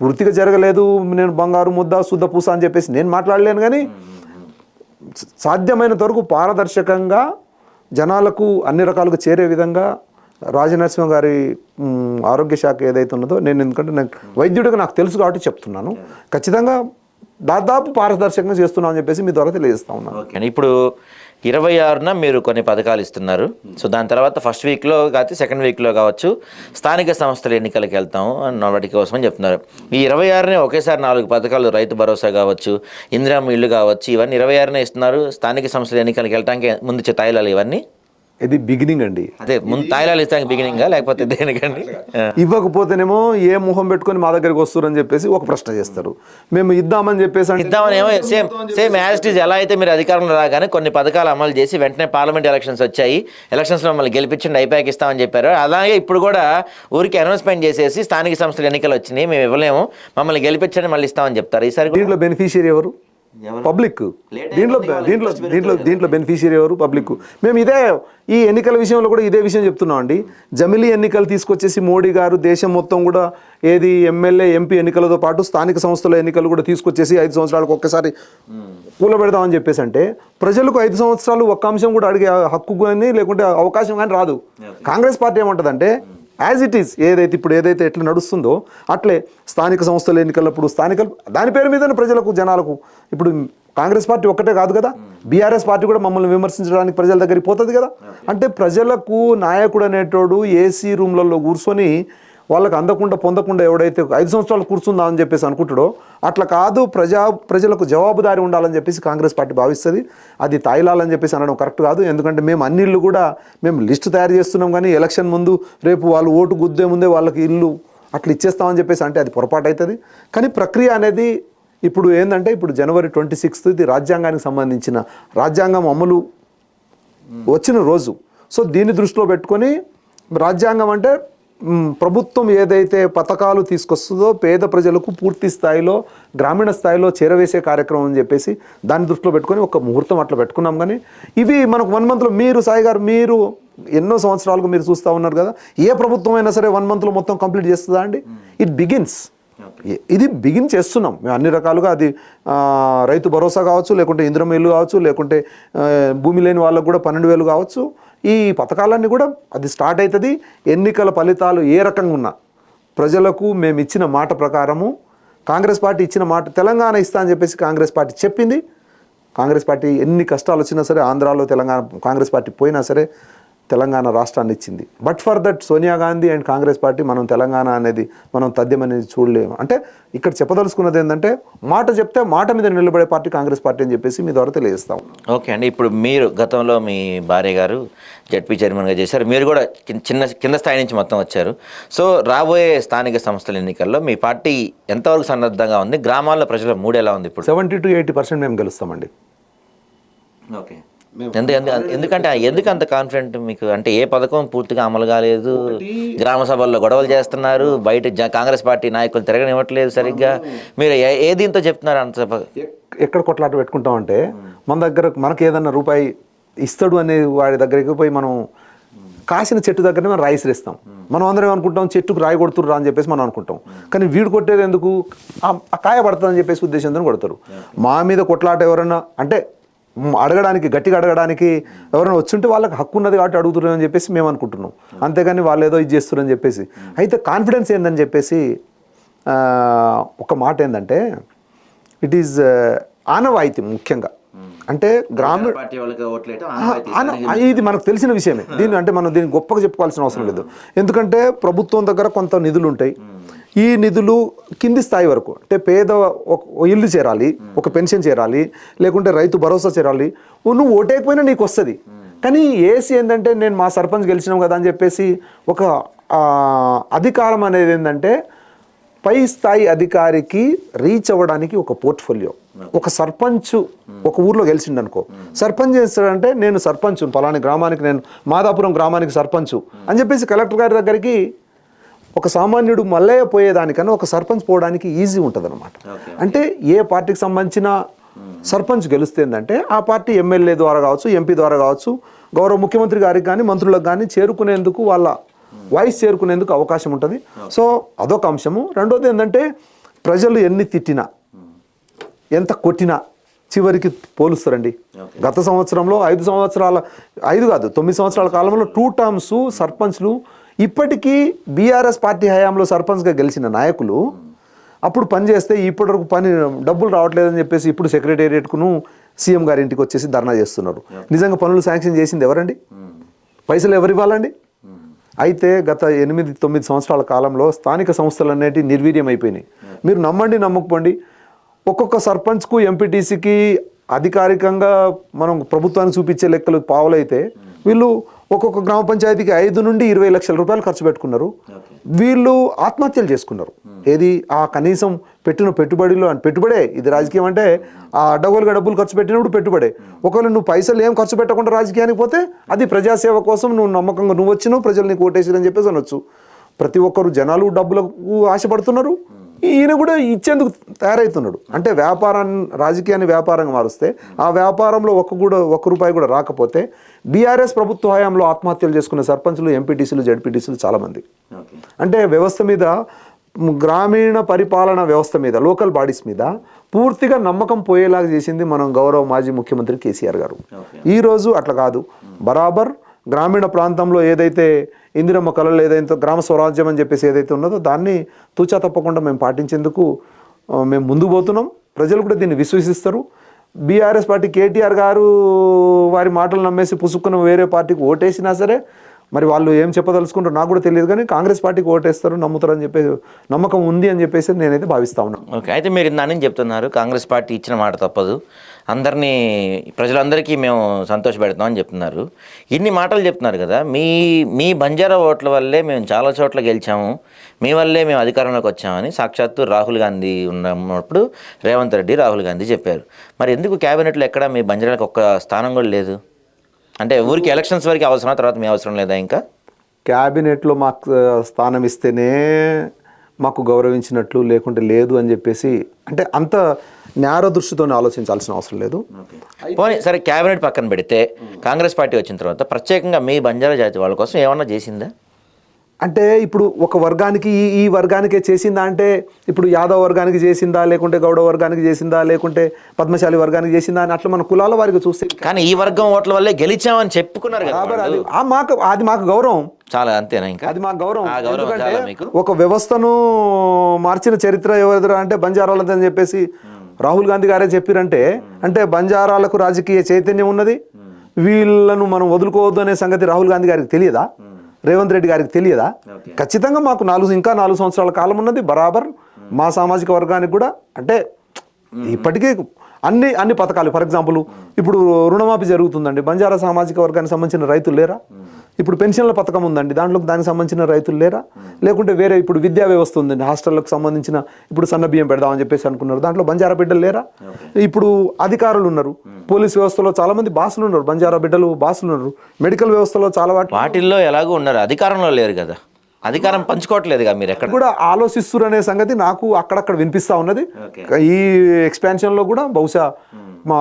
పూర్తిగా జరగలేదు, నేను బంగారు ముద్ద శుద్ధ పూస అని చెప్పేసి నేను మాట్లాడలేను, కానీ సాధ్యమైనంత వరకు పారదర్శకంగా జనాలకు అన్ని రకాలుగా చేరే విధంగా రాజనరసింహ గారి ఆరోగ్య శాఖ ఏదైతే ఉన్నదో, నేను ఎందుకంటే నాకు వైద్యుడిగా నాకు తెలుసు కాబట్టి చెప్తున్నాను, ఖచ్చితంగా దాదాపు పారదర్శకంగా చేస్తున్నాను అని చెప్పేసి మీ ద్వారా తెలియజేస్తా ఉన్నాను. ఓకే, ఇప్పుడు 26న మీరు కొన్ని పథకాలు ఇస్తున్నారు. సో దాని తర్వాత ఫస్ట్ వీక్లో కాదు, సెకండ్ వీక్లో కావచ్చు స్థానిక సంస్థల ఎన్నికలకు వెళ్తాము వాటి కోసం అని చెప్తున్నారు. ఈ 26నే ఒకేసారి 4 పథకాలు, రైతు భరోసా కావచ్చు, ఇందిరమ్మ ఇల్లు కావచ్చు, ఇవన్నీ 26నే ఇస్తున్నారు. స్థానిక సంస్థల ఎన్నికలకు వెళ్ళడానికి ముందు తాయిలాలు ఇవన్నీ ఇది బిగినింగ్ అండి. అదే ముందు తాయిలాలు ఇస్తానికి బిగినింగా, లేకపోతే దేనికండి? ఇవ్వకపోతేనేమో ఏ మొహం పెట్టుకొని మా దగ్గరికి వస్తారని చెప్పేసి ఒక ప్రశ్న చేస్తారు. మేము ఇద్దామని చెప్పేసి ఇద్దామనేమో సేమ్ యాజ్ ఇట్ ఈజ్. ఎలా అయితే మీరు అధికారంలో రాగానే కొన్ని పథకాలు అమలు చేసి వెంటనే పార్లమెంట్ ఎలక్షన్స్ వచ్చాయి, ఎలక్షన్స్లో మమ్మల్ని గెలిపించండి అయిపోయాక ఇస్తామని చెప్పారు. అలాగే ఇప్పుడు కూడా ఊరికి అనౌన్స్మెంట్ చేసేసి స్థానిక సంస్థల ఎన్నికలు వచ్చినాయి, మేము ఇవ్వలేము, మమ్మల్ని గెలిపించండి మళ్ళీ ఇస్తామని చెప్తారు. ఈసారి దీంట్లో బెనిఫిషియరీ ఎవరు? పబ్లిక్. దీంట్లో బెనిఫిషియరీ ఎవరు? పబ్లిక్. మేము ఈ ఎన్నికల విషయంలో కూడా ఇదే విషయం చెప్తున్నాం అండి. జమిలీ ఎన్నికలు తీసుకొచ్చేసి మోడీ గారు దేశం మొత్తం కూడా ఎమ్మెల్యే ఎంపీ ఎన్నికలతో పాటు స్థానిక సంస్థల ఎన్నికలు కూడా తీసుకొచ్చేసి 5 సంవత్సరాలకు ఒక్కసారి కూలబెడదామని చెప్పేసి అంటే ప్రజలకు 5 సంవత్సరాలు ఒక్క అంశం కూడా అడిగే హక్కు కానీ లేకుంటే అవకాశం కానీ రాదు. కాంగ్రెస్ పార్టీ ఏమంటుందంటే యాజ్ ఇట్ ఈస్ ఇప్పుడు ఏదైతే ఎట్లా నడుస్తుందో అట్లే స్థానిక సంస్థల ఎన్నికలప్పుడు దాని పేరు మీద ప్రజలకు జనాలకు ఇప్పుడు కాంగ్రెస్ పార్టీ ఒక్కటే కాదు కదా, బీఆర్ఎస్ పార్టీ కూడా మమ్మల్ని విమర్శించడానికి ప్రజల దగ్గరికి పోతుంది కదా. అంటే ప్రజలకు నాయకుడు అనేటోడు ఏసీ రూమ్లలో కూర్చొని వాళ్ళకి అందకుండా పొందకుండా ఎవడైతే 5 సంవత్సరాలు కూర్చుందా అని చెప్పేసి అనుకుంటాడో అట్లా కాదు, ప్రజలకు జవాబుదారి ఉండాలని చెప్పేసి కాంగ్రెస్ పార్టీ భావిస్తుంది. అది తాయిలాలని చెప్పేసి అనడం కరెక్ట్ కాదు. ఎందుకంటే మేము అన్ని ఇళ్ళు కూడా మేము లిస్ట్ తయారు చేస్తున్నాం, కానీ ఎలక్షన్ ముందు రేపు వాళ్ళు ఓటు గుద్దే ముందే వాళ్ళకి ఇల్లు అట్లా ఇచ్చేస్తామని చెప్పేసి అంటే అది పొరపాటు అవుతుంది. కానీ ప్రక్రియ అనేది ఇప్పుడు ఏంటంటే ఇప్పుడు జనవరి 26 ఇది రాజ్యాంగానికి సంబంధించిన రాజ్యాంగం అమలు వచ్చిన రోజు. సో దీన్ని దృష్టిలో పెట్టుకొని రాజ్యాంగం అంటే ప్రభుత్వం ఏదైతే పథకాలు తీసుకొస్తుందో పేద ప్రజలకు పూర్తి స్థాయిలో గ్రామీణ స్థాయిలో చేరవేసే కార్యక్రమం అని చెప్పేసి దాన్ని దృష్టిలో పెట్టుకొని ఒక ముహూర్తం అట్లా పెట్టుకున్నాం. కానీ ఇవి మనకు 1 మంత్లో మీరు సాయి గారు మీరు ఎన్నో సంవత్సరాలకు మీరు చూస్తూ ఉన్నారు కదా, ఏ ప్రభుత్వం అయినా సరే 1 మంత్లో మొత్తం కంప్లీట్ చేస్తుందా అండి? ఇది బిగిన్ చేస్తున్నాం మేము అన్ని రకాలుగా. అది రైతు భరోసా కావచ్చు, లేకుంటే ఇందిరమ్మ ఇల్లు కావచ్చు, లేకుంటే భూమి లేని వాళ్ళకు కూడా 12,000 కావచ్చు. ఈ పథకాలన్నీ కూడా అది స్టార్ట్ అవుతుంది. ఎన్నికల ఫలితాలు ఏ రకంగా ఉన్నా ప్రజలకు మేము ఇచ్చిన మాట ప్రకారము కాంగ్రెస్ పార్టీ ఇచ్చిన మాట తెలంగాణ ఇస్తా అని చెప్పేసి కాంగ్రెస్ పార్టీ చెప్పింది. కాంగ్రెస్ పార్టీ ఎన్ని కష్టాలు వచ్చినా సరే ఆంధ్రాలో తెలంగాణ కాంగ్రెస్ పార్టీ పోయినా సరే తెలంగాణ రాష్ట్రాన్ని ఇచ్చింది. But for that Sonia Gandhi and Congress party మనం తెలంగాణ అనేది మనం తథ్యం అనేది చూడలేము. అంటే ఇక్కడ చెప్పదలుచుకున్నది ఏంటంటే మాట చెప్తే మాట మీద నిలబడే పార్టీ కాంగ్రెస్ పార్టీ అని చెప్పేసి మీ ద్వారా తెలియజేస్తాం. ఓకే అండి, ఇప్పుడు మీరు గతంలో మీ భార్య గారు జడ్పీ చైర్మన్గా చేశారు, మీరు కూడా కింద స్థాయి నుంచి మొత్తం వచ్చారు. సో రాబోయే స్థానిక సంస్థల ఎన్నికల్లో మీ పార్టీ ఎంతవరకు సన్నద్ధంగా ఉంది? గ్రామాల్లో ప్రజల మూడు ఎలా ఉంది? ఇప్పుడు 70 to 80% మేము గెలుస్తామండి. ఓకే, ఎందుకంటే ఎందుకు అంత కాన్ఫిడెంట్ మీకు? అంటే ఏ పథకం పూర్తిగా అమలు కాలేదు, గ్రామ సభల్లో గొడవలు చేస్తున్నారు, బయట కాంగ్రెస్ పార్టీ నాయకులు తిరగనివ్వట్లేదు సరిగ్గా, మీరు ఏ దీంతో చెప్తున్నారు అంత? ఎక్కడ కొట్లాట పెట్టుకుంటామంటే మన దగ్గర మనకి ఏదన్నా రూపాయి ఇస్తాడు అనే వాడి దగ్గరికి పోయి మనం కాసిన చెట్టు దగ్గరనే మనం రాయి ఇస్తాం. మనం అందరం ఏమనుకుంటాం, చెట్టుకు రాయి కొడుతుర్రా అని చెప్పేసి మనం అనుకుంటాం. కానీ వీడు కొట్టేది ఎందుకు, ఆ కాయ పడుతుందని చెప్పేసి ఉద్దేశంతో కొడతారు. మా మీద కొట్లాట ఎవరన్నా అంటే అడగడానికి గట్టిగా అడగడానికి ఎవరైనా వచ్చుంటే వాళ్ళకి హక్కు ఉన్నది కాబట్టి అడుగుతున్నారు అని చెప్పేసి మేము అనుకుంటున్నాం. అంతేగాని వాళ్ళు ఏదో ఇది చేస్తున్నారని చెప్పేసి. అయితే కాన్ఫిడెన్స్ ఏందని చెప్పేసి ఒక మాట ఏంటంటే ఇట్ ఈజ్ ఆనవాయితీ ముఖ్యంగా. అంటే గ్రామీణ ఇది మనకు తెలిసిన విషయమే. అంటే మనం దీన్ని గొప్పగా చెప్పుకోవాల్సిన అవసరం లేదు. ఎందుకంటే ప్రభుత్వం దగ్గర కొంత నిధులు ఉంటాయి. ఈ నిధులు కింది స్థాయి వరకు అంటే పేద ఇల్లు చేరాలి, ఒక పెన్షన్ చేరాలి, లేకుంటే రైతు భరోసా చేరాలి. నువ్వు ఓటేకపోయినా నీకు వస్తుంది. కానీ ఏసీ ఏంటంటే నేను మా సర్పంచ్ గెలిచినాం కదా అని చెప్పేసి ఒక అధికారం అనేది ఏంటంటే పై స్థాయి అధికారికి రీచ్ అవ్వడానికి ఒక పోర్ట్ఫోలియో. ఒక సర్పంచ్ ఒక ఊర్లో గెలిచిండు అనుకో, సర్పంచ్ చేస్తాడంటే నేను సర్పంచ్ పలాని గ్రామానికి, నేను మాదాపురం గ్రామానికి సర్పంచ్ అని చెప్పేసి కలెక్టర్ గారి దగ్గరికి ఒక సామాన్యుడు మల్లయ్య పోయేదానికన్నా ఒక సర్పంచ్ పోవడానికి ఈజీ ఉంటుంది అనమాట. అంటే ఏ పార్టీకి సంబంధించిన సర్పంచ్ గెలుస్తుందంటే ఆ పార్టీ ఎమ్మెల్యే ద్వారా కావచ్చు, ఎంపీ ద్వారా కావచ్చు, గౌరవ ముఖ్యమంత్రి గారికి కానీ మంత్రులకు కానీ చేరుకునేందుకు, వాళ్ళ వాయిస్ చేరుకునేందుకు అవకాశం ఉంటుంది. సో అదొక అంశము. రెండోది ఏంటంటే ప్రజలు ఎన్ని తిట్టినా ఎంత కొట్టినా చివరికి పోలుస్తారండి. గత సంవత్సరంలో 5 సంవత్సరాల కాలంలో 2 టర్మ్స్ సర్పంచ్లు ఇప్పటికీ బీఆర్ఎస్ పార్టీ హయాంలో సర్పంచ్గా గెలిచిన నాయకులు అప్పుడు పనిచేస్తే ఇప్పటివరకు డబ్బులు రావట్లేదని చెప్పేసి ఇప్పుడు సెక్రటేరియట్కును సీఎం గారి ఇంటికి వచ్చేసి ధర్నా చేస్తున్నారు. నిజంగా పనులు శాంక్షన్ చేసింది ఎవరండి? పైసలు ఎవరు ఇవ్వాలండి? అయితే గత 8-9 సంవత్సరాల కాలంలో స్థానిక సంస్థలు అనేటివి నిర్వీర్యం అయిపోయినాయి. మీరు నమ్మండి నమ్మకపోండి, ఒక్కొక్క సర్పంచ్కు ఎంపీటీసీకి అధికారికంగా మనం ప్రభుత్వానికి చూపించే లెక్కలు పావులైతే వీళ్ళు ఒక్కొక్క గ్రామ పంచాయతీకి 5 నుండి 20 లక్షల రూపాయలు ఖర్చు పెట్టుకున్నారు. వీళ్ళు ఆత్మహత్యలు చేసుకున్నారు. ఏది ఆ కనీసం పెట్టిన పెట్టుబడిలో పెట్టుబడే ఇది. రాజకీయం అంటే ఆ అడ్డగోలుగా డబ్బులు ఖర్చు పెట్టినప్పుడు పెట్టుబడే. ఒకవేళ నువ్వు పైసలు ఏం ఖర్చు పెట్టకుండా రాజకీయానికి పోతే అది ప్రజాసేవ కోసం నువ్వు నమ్మకంగా నువ్వు వచ్చినావు, ప్రజలు నీకు ఓటేసారని చెప్పేసి అనొచ్చు. ప్రతి ఒక్కరు జనాలు డబ్బులకు ఆశపడుతున్నారు, ఈయన కూడా ఇచ్చేందుకు తయారవుతున్నాడు. అంటే రాజకీయాన్ని వ్యాపారంగా మారుస్తే ఆ వ్యాపారంలో ఒక్క రూపాయి కూడా రాకపోతే బీఆర్ఎస్ ప్రభుత్వ హయాంలో ఆత్మహత్యలు చేసుకునే సర్పంచులు, ఎంపీటీసీలు, జడ్పీటీసీలు చాలామంది. అంటే వ్యవస్థ మీద, గ్రామీణ పరిపాలన వ్యవస్థ మీద, లోకల్ బాడీస్ మీద పూర్తిగా నమ్మకం పోయేలాగా చేసింది మనం గౌరవ మాజీ ముఖ్యమంత్రి కేసీఆర్ గారు. ఈరోజు అట్లా కాదు, బరాబర్ గ్రామీణ ప్రాంతంలో ఏదైతే ఇందిరమ్మ కళలు ఏదైతే గ్రామ స్వరాజ్యం అని చెప్పేసి ఏదైతే ఉన్నదో దాన్ని తూచా తప్పకుండా మేము పాటించేందుకు మేము ముందుకు పోతున్నాం. ప్రజలు కూడా దీన్ని విశ్వసిస్తారు. బీఆర్ఎస్ పార్టీ కేటీఆర్ గారు వారి మాటలు నమ్మేసి పుసుక్కున వేరే పార్టీకి ఓటేసినా సరే మరి వాళ్ళు ఏం చెప్పదలుచుకుంటారో నాకు కూడా తెలియదు, కానీ కాంగ్రెస్ పార్టీకి ఓటేస్తారు, నమ్ముతారు అని చెప్పేసి నమ్మకం ఉంది అని చెప్పేసి నేనైతే భావిస్తా ఉన్నాను. ఓకే, అయితే మీరు ఇందాని చెప్తున్నారు కాంగ్రెస్ పార్టీ ఇచ్చిన మాట తప్పదు, అందరినీ ప్రజలందరికీ మేము సంతోషపెడతామని చెప్తున్నారు. ఇన్ని మాటలు చెప్తున్నారు కదా, మీ బంజారా ఓట్ల వల్లే మేము చాలా చోట్ల గెలిచాము, మీ వల్లే మేము అధికారంలోకి వచ్చామని సాక్షాత్తు రాహుల్ గాంధీ ఉన్నప్పుడు రేవంత్ రెడ్డి, రాహుల్ గాంధీ చెప్పారు. మరి ఎందుకు క్యాబినెట్లో ఎక్కడ మీ బంజారాలకు ఒక్క స్థానం కూడా లేదు? అంటే ఊరికి ఎలక్షన్స్ వరకు అవసరం, తర్వాత మీ అవసరం లేదా? ఇంకా క్యాబినెట్లో మాకు స్థానం ఇస్తేనే మాకు గౌరవించినట్లు, లేకుంటే లేదు అని చెప్పేసి అంటే అంత న్యార దృష్టితో ఆలోచించాల్సిన అవసరం లేదు. పోనీ సరే, క్యాబినెట్ పక్కన పెడితే కాంగ్రెస్ పార్టీ వచ్చిన తర్వాత ప్రత్యేకంగా మీ బంజారా జాతి వాళ్ళ కోసం ఏమన్నా చేసిందా? అంటే ఇప్పుడు ఒక వర్గానికి ఈ వర్గానికే చేసిందా అంటే ఇప్పుడు యాదవ్ వర్గానికి చేసిందా, లేకుంటే గౌడ వర్గానికి చేసిందా, లేకుంటే పద్మశాలి వర్గానికి చేసిందా అని అట్లా మన కులాల వారికి చూస్తే, కానీ ఈ వర్గం ఓట్ల వల్లే గెలిచామని చెప్పుకున్నారు కదా, అది మాకు గౌరవం చాలా. అంతేనా? ఇంకా అది మాకు గౌరవం. మీకు ఒక వ్యవస్థను మార్చిన చరిత్ర ఎవరు అంటే బంజారాలని చెప్పేసి రాహుల్ గాంధీ గారే చెప్పారంటే, అంటే బంజారాలకు రాజకీయ చైతన్యం ఉన్నది, వీళ్ళను మనం వదులుకోవద్దు అనే సంగతి రాహుల్ గాంధీ గారికి తెలియదా? రేవంత్ రెడ్డి గారికి తెలియదా? ఖచ్చితంగా మాకు ఇంకా 4 సంవత్సరాల కాలం ఉన్నది. బరాబర్ మా సామాజిక వర్గానికి కూడా అంటే ఇప్పటికీ అన్ని పథకాలు, ఫర్ ఎగ్జాంపుల్ ఇప్పుడు రుణమాఫీ జరుగుతుందండి, బంజారా సామాజిక వర్గానికి సంబంధించిన రైతులు లేరా? ఇప్పుడు పెన్షన్ల పథకం ఉందండి, దానికి సంబంధించిన రైతులు లేరా? లేకుంటే వేరే ఇప్పుడు విద్యా వ్యవస్థ ఉందండి, హాస్టళ్లకు సంబంధించిన ఇప్పుడు సన్న బియ్యం పెడదామని చెప్పేసి అనుకున్నారు, దాంట్లో బంజారా బిడ్డలు లేరా? ఇప్పుడు అధికారులు ఉన్నారు, పోలీస్ వ్యవస్థలో చాలా మంది బాసులు ఉన్నారు, బంజారా బిడ్డలు బాసులు ఉన్నారు, మెడికల్ వ్యవస్థలో చాలా వాటిల్లో ఎలాగో ఉన్నారు, అధికారంలో లేరు కదా, అధికారం పంచుకోవట్లేదుగా. మీరు ఎక్కడ కూడా ఆలోచిస్తున్నారు అనే సంగతి నాకు అక్కడక్కడ వినిపిస్తా ఉన్నది. ఈ ఎక్స్పాన్షన్లో కూడా బహుశా మా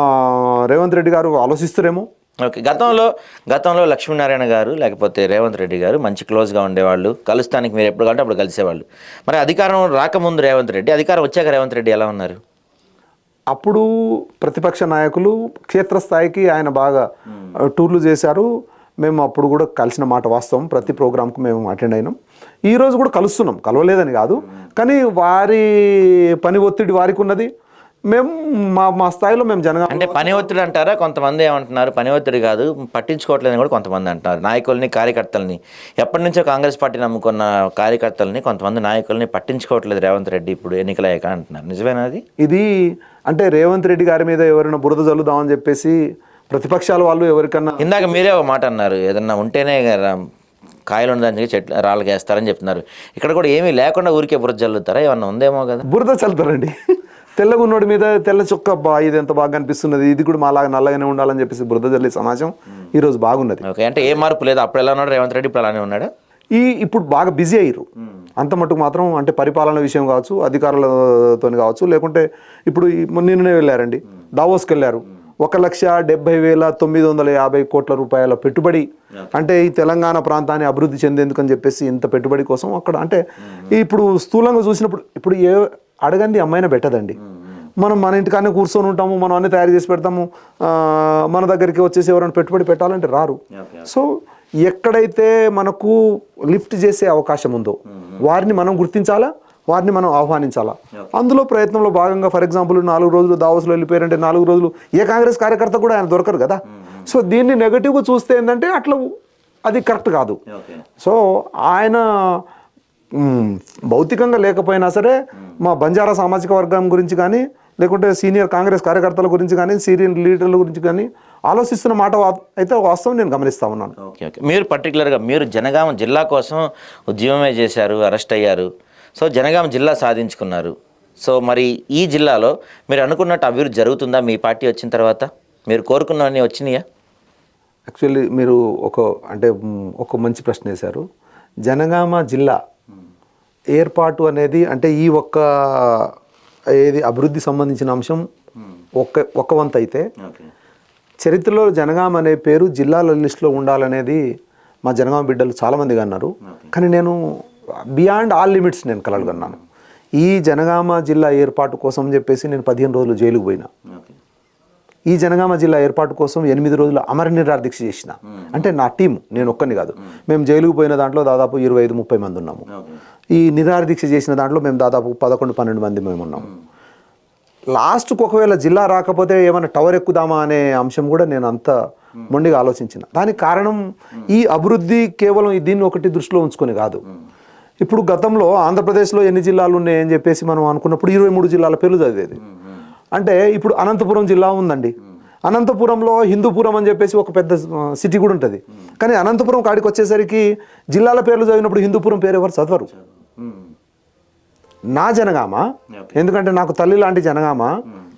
రేవంత్ రెడ్డి గారు ఆలోచిస్తారేమో. ఓకే, గతంలో లక్ష్మీనారాయణ గారు లేకపోతే రేవంత్ రెడ్డి గారు మంచి క్లోజ్గా ఉండేవాళ్ళు, కలుస్తానికి మీరు ఎప్పుడు కావాలంటే అప్పుడు కలిసేవాళ్ళు. మరి అధికారం రాకముందు రేవంత్ రెడ్డి, అధికారం వచ్చాక రేవంత్ రెడ్డి ఎలా ఉన్నారు? అప్పుడు ప్రతిపక్ష నాయకులు క్షేత్రస్థాయికి ఆయన బాగా టూర్లు చేశారు. మేము అప్పుడు కూడా కలిసిన మాట వాస్తవం, ప్రతి ప్రోగ్రాంకు మేము అటెండ్ అయినాం. ఈరోజు కూడా కలుస్తున్నాం, కలవలేదని కాదు, కానీ వారి పని ఒత్తిడి వారికి ఉన్నది, మేము మా స్థాయిలో మేము అంటే పని ఒత్తిడి అంటారా? కొంతమంది ఏమంటున్నారు పని ఒత్తిడి కాదు, పట్టించుకోవట్లేదని కూడా కొంతమంది అంటున్నారు. నాయకుల్ని, కార్యకర్తల్ని, ఎప్పటి నుంచో కాంగ్రెస్ పార్టీ నమ్ముకున్న కార్యకర్తల్ని, కొంతమంది నాయకుల్ని పట్టించుకోవట్లేదు రేవంత్ రెడ్డి ఇప్పుడు ఎన్నికలయ్యాక అంటున్నారు. నిజమేనా అది? ఇది అంటే రేవంత్ రెడ్డి గారి మీద ఎవరైనా బురద జల్లుదామని చెప్పేసి ప్రతిపక్షాల వాళ్ళు ఎవరికన్నా, ఇందాక మీరే ఒక మాట అన్నారు, ఏదన్నా ఉంటేనే కాయలు ఉండడానికి చెట్లు రాళ్ళకి వేస్తారని చెప్తున్నారు. ఇక్కడ కూడా ఏమీ లేకుండా ఊరికే బురద చల్లుతారా? ఏమన్నా ఉందేమో కదా? బురద చల్లుతారండి, తెల్లగా ఉన్నోడి మీద తెల్ల చొక్క ఇది ఎంత బాగా అనిపిస్తున్నది, ఇది కూడా మాలాగా నల్లగానే ఉండాలని చెప్పేసి బురద జల్లే సమాజం ఈరోజు బాగున్నది. ఓకే, అంటే ఏ మార్పు లేదు. అప్పుడు ఎలా ఉన్నాడు రేవంత్ రెడ్డి, ఇప్పుడు అలానే ఉన్నాడు. ఇప్పుడు బాగా బిజీ అయ్యారు అంత మటుకు మాత్రం. అంటే పరిపాలన విషయం కావచ్చు, అధికారులతో కావచ్చు, లేకుంటే ఇప్పుడు నిన్ననే వెళ్ళారండి, దావోస్కి వెళ్ళారు. 1,70,950 కోట్ల రూపాయల పెట్టుబడి, అంటే ఈ తెలంగాణ ప్రాంతాన్ని అభివృద్ధి చెందేందుకని చెప్పేసి ఇంత పెట్టుబడి కోసం అక్కడ. అంటే ఇప్పుడు స్థూలంగా చూసినప్పుడు ఇప్పుడు అడగంది అమ్మాయినా పెట్టదండి. మనం మన ఇంటికానే కూర్చొని ఉంటాము, మనం అన్నీ తయారు చేసి పెడతాము, మన దగ్గరికి వచ్చేసి ఎవరైనా పెట్టుబడి పెట్టాలంటే రారు. సో ఎక్కడైతే మనకు లిఫ్ట్ చేసే అవకాశం ఉందో వారిని మనం గుర్తించాలా, వారిని మనం ఆహ్వానించాలా. అందులో ప్రయత్నంలో భాగంగా ఫర్ ఎగ్జాంపుల్ 4 రోజులు దావోస్లో వెళ్ళిపోయారంటే 4 రోజులు ఏ కాంగ్రెస్ కార్యకర్త కూడా ఆయన దొరకరు కదా. సో దీన్ని నెగటివ్గా చూస్తే ఏంటంటే అట్లా అది కరెక్ట్ కాదు. సో ఆయన భౌతికంగా లేకపోయినా సరే మా బంజారా సామాజిక వర్గం గురించి కానీ, లేకుంటే సీనియర్ కాంగ్రెస్ కార్యకర్తల గురించి కానీ, సీనియర్ లీడర్ల గురించి కానీ ఆలోచిస్తున్న మాట అయితే వాస్తవం నేను గమనిస్తూ ఉన్నాను. ఓకే ఓకే, మీరు పర్టికులర్గా మీరు జనగామ జిల్లా కోసం ఉద్యమమే చేశారు, అరెస్ట్ అయ్యారు. సో జనగామ జిల్లా సాధించుకున్నారు. సో మరి ఈ జిల్లాలో మీరు అనుకున్నట్టు అభివృద్ధి జరుగుతుందా మీ పార్టీ వచ్చిన తర్వాత? మీరు కోరుకున్నవన్నీ వచ్చినాయా? యాక్చువల్లీ మీరు ఒక మంచి ప్రశ్న వేశారు. జనగామ జిల్లా ఏర్పాటు అనేది అంటే ఈ అభివృద్ధి సంబంధించిన అంశం ఒక వంతు అయితే, చరిత్రలో జనగామ అనే పేరు జిల్లాల లిస్టులో ఉండాలనేది మా జనగామ బిడ్డలు చాలామందిగా అన్నారు. కానీ నేను బియాండ్ ఆల్ లిమిట్స్ నేను కలగన్నాను. ఈ జనగామ జిల్లా ఏర్పాటు కోసం చెప్పేసి నేను 15 రోజులు జైలుకు పోయినా. ఈ జనగామ జిల్లా ఏర్పాటు కోసం 8 రోజులు అమర నిరాహార దీక్ష చేసిన. అంటే నా టీం, నేను ఒక్కని కాదు, మేము జైలుకు పోయిన దాంట్లో దాదాపు 25-30 మంది ఉన్నాము. ఈ నిరాహార దీక్ష చేసిన దాంట్లో మేము దాదాపు 11-12 మంది మేము ఉన్నాము. లాస్ట్కి ఒకవేళ జిల్లా రాకపోతే ఏమైనా టవర్ ఎక్కుదామా అనే అంశం కూడా నేను అంత మొండిగా ఆలోచించిన. దానికి కారణం ఈ అభివృద్ధి కేవలం దీన్ని ఒకటి దృష్టిలో ఉంచుకొని కాదు. ఇప్పుడు గతంలో ఆంధ్రప్రదేశ్లో ఎన్ని జిల్లాలు ఉన్నాయని చెప్పేసి మనం అనుకున్నప్పుడు 23 జిల్లాల పేర్లు చదివేది. అంటే ఇప్పుడు అనంతపురం జిల్లా ఉందండి. అనంతపురంలో హిందూపురం అని చెప్పేసి ఒక పెద్ద సిటీ కూడా ఉంటుంది. కానీ అనంతపురం కాడికి వచ్చేసరికి జిల్లాల పేర్లు చదివినప్పుడు హిందూపురం పేరు ఎవరు చదవరు. నా జనగామ, ఎందుకంటే నాకు తల్లి లాంటి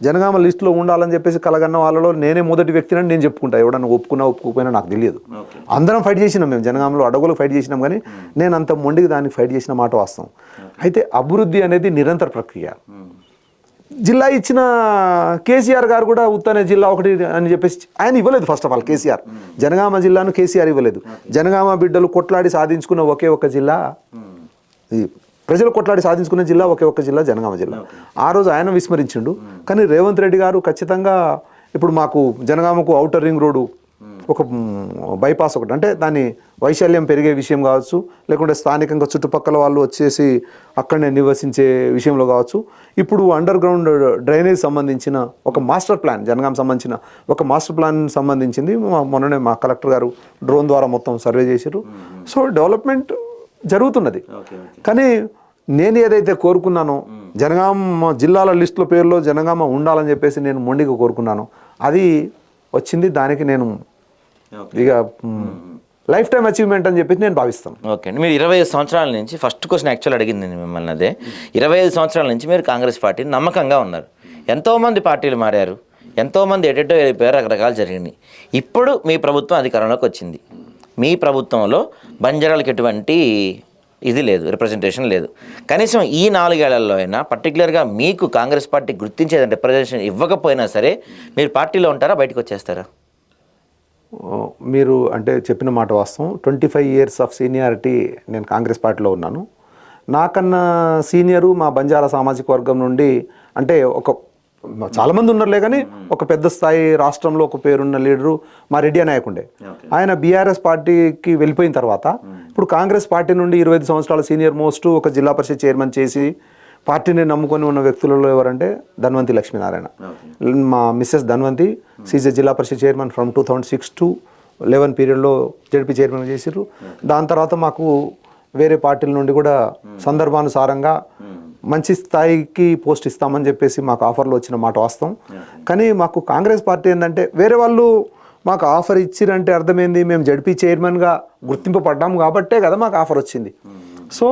జనగామ లిస్టులో ఉండాలని చెప్పేసి కలగన్న వాళ్ళలో నేనే మొదటి వ్యక్తిని నేను చెప్పుకుంటా. ఎవడన్నా ఒప్పుకోకపోయినా నాకు తెలియదు. అందరం ఫైట్ చేసినాం, మేము జనగామలో అడవులకు ఫైట్ చేసినాం. కానీ నేను అంత మొండికి దానికి ఫైట్ చేసిన మాట వాస్తవం. అయితే అభివృద్ధి అనేది నిరంతర ప్రక్రియ. జిల్లా ఇచ్చిన కేసీఆర్ గారు కూడా ఉత్తనే జిల్లా ఒకటి అని చెప్పేసి ఆయన ఇవ్వలేదు. First of all KCR Jangaon జిల్లాను కేసీఆర్ ఇవ్వలేదు. జనగామ బిడ్డలు కొట్లాడి సాధించుకున్న ఒకే ఒక జిల్లా, ప్రజలు కొట్లాడి సాధించుకునే జిల్లా ఒకే ఒక్క జిల్లా జనగామ జిల్లా. ఆ రోజు ఆయన విస్మరించిండు. కానీ రేవంత్ రెడ్డి గారు ఖచ్చితంగా ఇప్పుడు మాకు జనగామకు ఔటర్ రింగ్ రోడ్డు, ఒక బైపాస్ ఒకటి, అంటే దాని వైశాల్యం పెరిగే విషయం కావచ్చు, లేకుంటే స్థానికంగా చుట్టుపక్కల వాళ్ళు వచ్చేసి అక్కడనే నివసించే విషయంలో కావచ్చు, ఇప్పుడు అండర్ గ్రౌండ్ డ్రైనేజ్ సంబంధించిన ఒక మాస్టర్ ప్లాన్, జనగామ సంబంధించిన ఒక మాస్టర్ ప్లాన్ సంబంధించింది మొన్ననే మా కలెక్టర్ గారు డ్రోన్ ద్వారా మొత్తం సర్వే చేశారు. సో డెవలప్మెంట్ జరుగుతున్నది. కానీ నేను ఏదైతే కోరుకున్నానో జనగామ జిల్లాల లిస్టుల పేరులో జనగామ ఉండాలని చెప్పేసి నేను మొండిగా కోరుకున్నాను, అది వచ్చింది. దానికి నేను ఇక లైఫ్ టైం అచీవ్మెంట్ అని చెప్పేసి నేను భావిస్తాను. ఓకే అండి, మీరు 25 సంవత్సరాల నుంచి, ఫస్ట్ క్వశ్చన్ యాక్చువల్ అడిగింది మిమ్మల్ని అదే, 25 సంవత్సరాల నుంచి మీరు కాంగ్రెస్ పార్టీ నమ్మకంగా ఉన్నారు. ఎంతోమంది పార్టీలు మారారు, ఎంతోమంది ఎటెటో వెళ్ళిపోయారు, రకరకాలు జరిగింది. ఇప్పుడు మీ ప్రభుత్వం అధికారంలోకి వచ్చింది. మీ ప్రభుత్వంలో బంజారాలకు ఎటువంటి ఇది లేదు, రిప్రజెంటేషన్ లేదు. కనీసం ఈ 4 ఏళ్లలో అయినా పర్టికులర్గా మీకు కాంగ్రెస్ పార్టీ గుర్తించేదంటే రిప్రజెంటేషన్ ఇవ్వకపోయినా సరే మీరు పార్టీలో ఉంటారా, బయటకు వచ్చేస్తారా? మీరు అంటే చెప్పిన మాట వాస్తవం. 25 years ఆఫ్ సీనియారిటీ నేను కాంగ్రెస్ పార్టీలో ఉన్నాను. నాకన్నా సీనియరు మా బంజారా సామాజిక వర్గం నుండి, అంటే చాలామంది ఉన్నారులే, కానీ ఒక పెద్ద స్థాయి రాష్ట్రంలో ఒక పేరున్న లీడరు మా రెడ్డి నాయకుండే. ఆయన బీఆర్ఎస్ పార్టీకి వెళ్ళిపోయిన తర్వాత ఇప్పుడు కాంగ్రెస్ పార్టీ నుండి 25 సంవత్సరాల సీనియర్ మోస్ట్ ఒక జిల్లా పరిషత్ చైర్మన్ చేసి పార్టీని నమ్ముకొని ఉన్న వ్యక్తులలో ఎవరంటే ధన్వంతి లక్ష్మీనారాయణ. మా మిస్సెస్ ధన్వంతి సీజే జిల్లా పరిషత్ చైర్మన్ ఫ్రమ్ 2006 to 11 పీరియడ్లో జడ్పీ చైర్మన్ చేశారు. దాని తర్వాత మాకు వేరే పార్టీల నుండి కూడా సందర్భానుసారంగా మంచి స్థాయికి పోస్ట్ ఇస్తామని చెప్పేసి మాకు ఆఫర్లు వచ్చిన మాట వాస్తవం. కానీ మాకు కాంగ్రెస్ పార్టీ ఏంటంటే వేరే వాళ్ళు మాకు ఆఫర్ ఇచ్చిరంటే అర్థమైంది మేము జడ్పీ చైర్మన్గా గుర్తింపబడ్డాము కాబట్టే కదా మాకు ఆఫర్ వచ్చింది. సో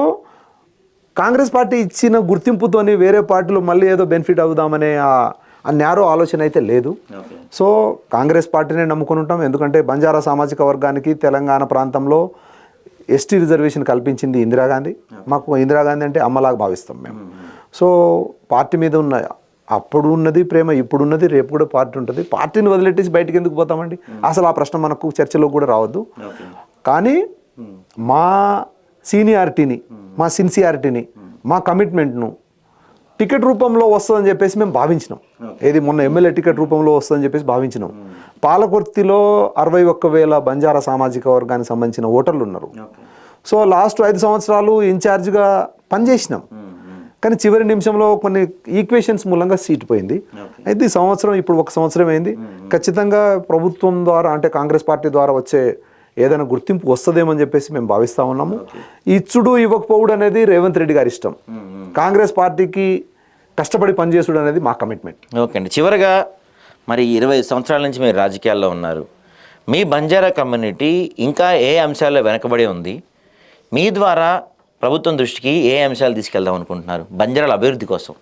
కాంగ్రెస్ పార్టీ ఇచ్చిన గుర్తింపుతోని వేరే పార్టీలు మళ్ళీ ఏదో బెనిఫిట్ అవుదామనే ఆ నేరో ఆలోచన అయితే లేదు. సో కాంగ్రెస్ పార్టీనే నమ్ముకుని ఉంటాం. ఎందుకంటే బంజారా సామాజిక వర్గానికి తెలంగాణ ప్రాంతంలో ఎస్టీ రిజర్వేషన్ కల్పించింది ఇందిరాగాంధీ. మాకు ఇందిరాగాంధీ అంటే అమ్మలాగా భావిస్తాం మేము. సో పార్టీ మీద ఉన్న అప్పుడు ఉన్నది ప్రేమ, ఇప్పుడు ఉన్నది, రేపు కూడా పార్టీ ఉంటుంది. పార్టీని వదిలేసి బయటికి ఎందుకు పోతామండి? అసలు ఆ ప్రశ్న మనకు చర్చలో కూడా రావద్దు. కానీ మా సీనియారిటీని, మా సిన్సియారిటీని, మా కమిట్మెంట్ను టికెట్ రూపంలో వస్తుందని చెప్పేసి మేము భావించినాం. ఏది మొన్న ఎమ్మెల్యే టికెట్ రూపంలో వస్తుందని చెప్పేసి భావించినాం. పాలకుర్తిలో 61,000 బంజారా సామాజిక వర్గానికి సంబంధించిన ఓటర్లు ఉన్నారు. సో లాస్ట్ 5 సంవత్సరాలు ఇన్ఛార్జ్గా పనిచేసినాం. కానీ చివరి నిమిషంలో కొన్ని ఈక్వేషన్స్ మూలంగా సీట్ పోయింది. అయితే ఈ సంవత్సరం ఇప్పుడు 1 సంవత్సరం అయింది. ఖచ్చితంగా ప్రభుత్వం ద్వారా అంటే కాంగ్రెస్ పార్టీ ద్వారా వచ్చే ఏదైనా గుర్తింపు వస్తుందేమని చెప్పేసి మేము భావిస్తూ ఉన్నాము. ఇచ్చుడు ఇవ్వకపోవడం అనేది రేవంత్ రెడ్డి గారి ఇష్టం. కాంగ్రెస్ పార్టీకి కష్టపడి పనిచేసుడు అనేది మా కమిట్మెంట్. ఓకే అండి. చివరగా మరి 20 సంవత్సరాల నుంచి మీరు రాజకీయాల్లో ఉన్నారు. మీ బంజారా కమ్యూనిటీ ఇంకా ఏ అంశాల్లో వెనకబడి ఉంది? మీ ద్వారా ప్రభుత్వం దృష్టికి ఏ అంశాలు తీసుకెళ్దాం అనుకుంటున్నారు బంజారాల అభివృద్ధి కోసం?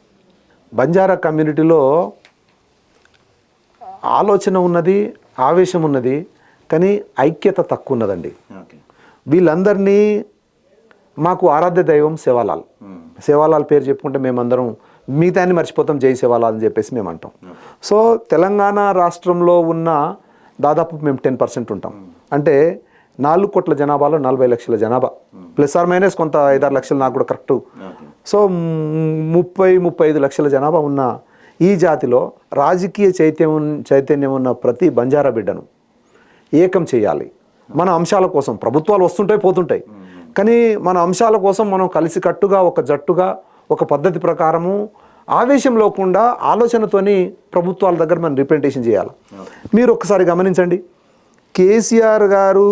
బంజారా కమ్యూనిటీలో ఆలోచన ఉన్నది, ఆవేశం ఉన్నది, కానీ ఐక్యత తక్కువ ఉన్నదండి. వీళ్ళందరినీ మాకు ఆరాధ్య దైవం సేవాలాల్. సేవాలాల్ పేరు చెప్పుకుంటే మేమందరం మిగతాన్ని మర్చిపోతాం, జై సేవాలాల్ అని చెప్పేసి మేము అంటాం. సో తెలంగాణ రాష్ట్రంలో ఉన్న దాదాపు మేము 10% ఉంటాం. అంటే 4 కోట్ల జనాభాలో 40 లక్షల జనాభా, ప్లస్ ఆర్ మైనస్ కొంత 5-6 లక్షలు, నాకు కూడా కరెక్టు. సో 30-35 లక్షల జనాభా ఉన్న ఈ జాతిలో రాజకీయ చైతన్యం ఉన్న ప్రతి బంజారా బిడ్డను ఏకం చేయాలి. మన అంశాల కోసం ప్రభుత్వాలు వస్తుంటాయి పోతుంటాయి, కానీ మన అంశాల కోసం మనం కలిసికట్టుగా ఒక జట్టుగా ఒక పద్ధతి ప్రకారము ఆవేశం లేకుండా ఆలోచనతోని ప్రభుత్వాల దగ్గర మనం రిప్రజెంటేషన్ చేయాలి. మీరు ఒకసారి గమనించండి, కేసీఆర్ గారు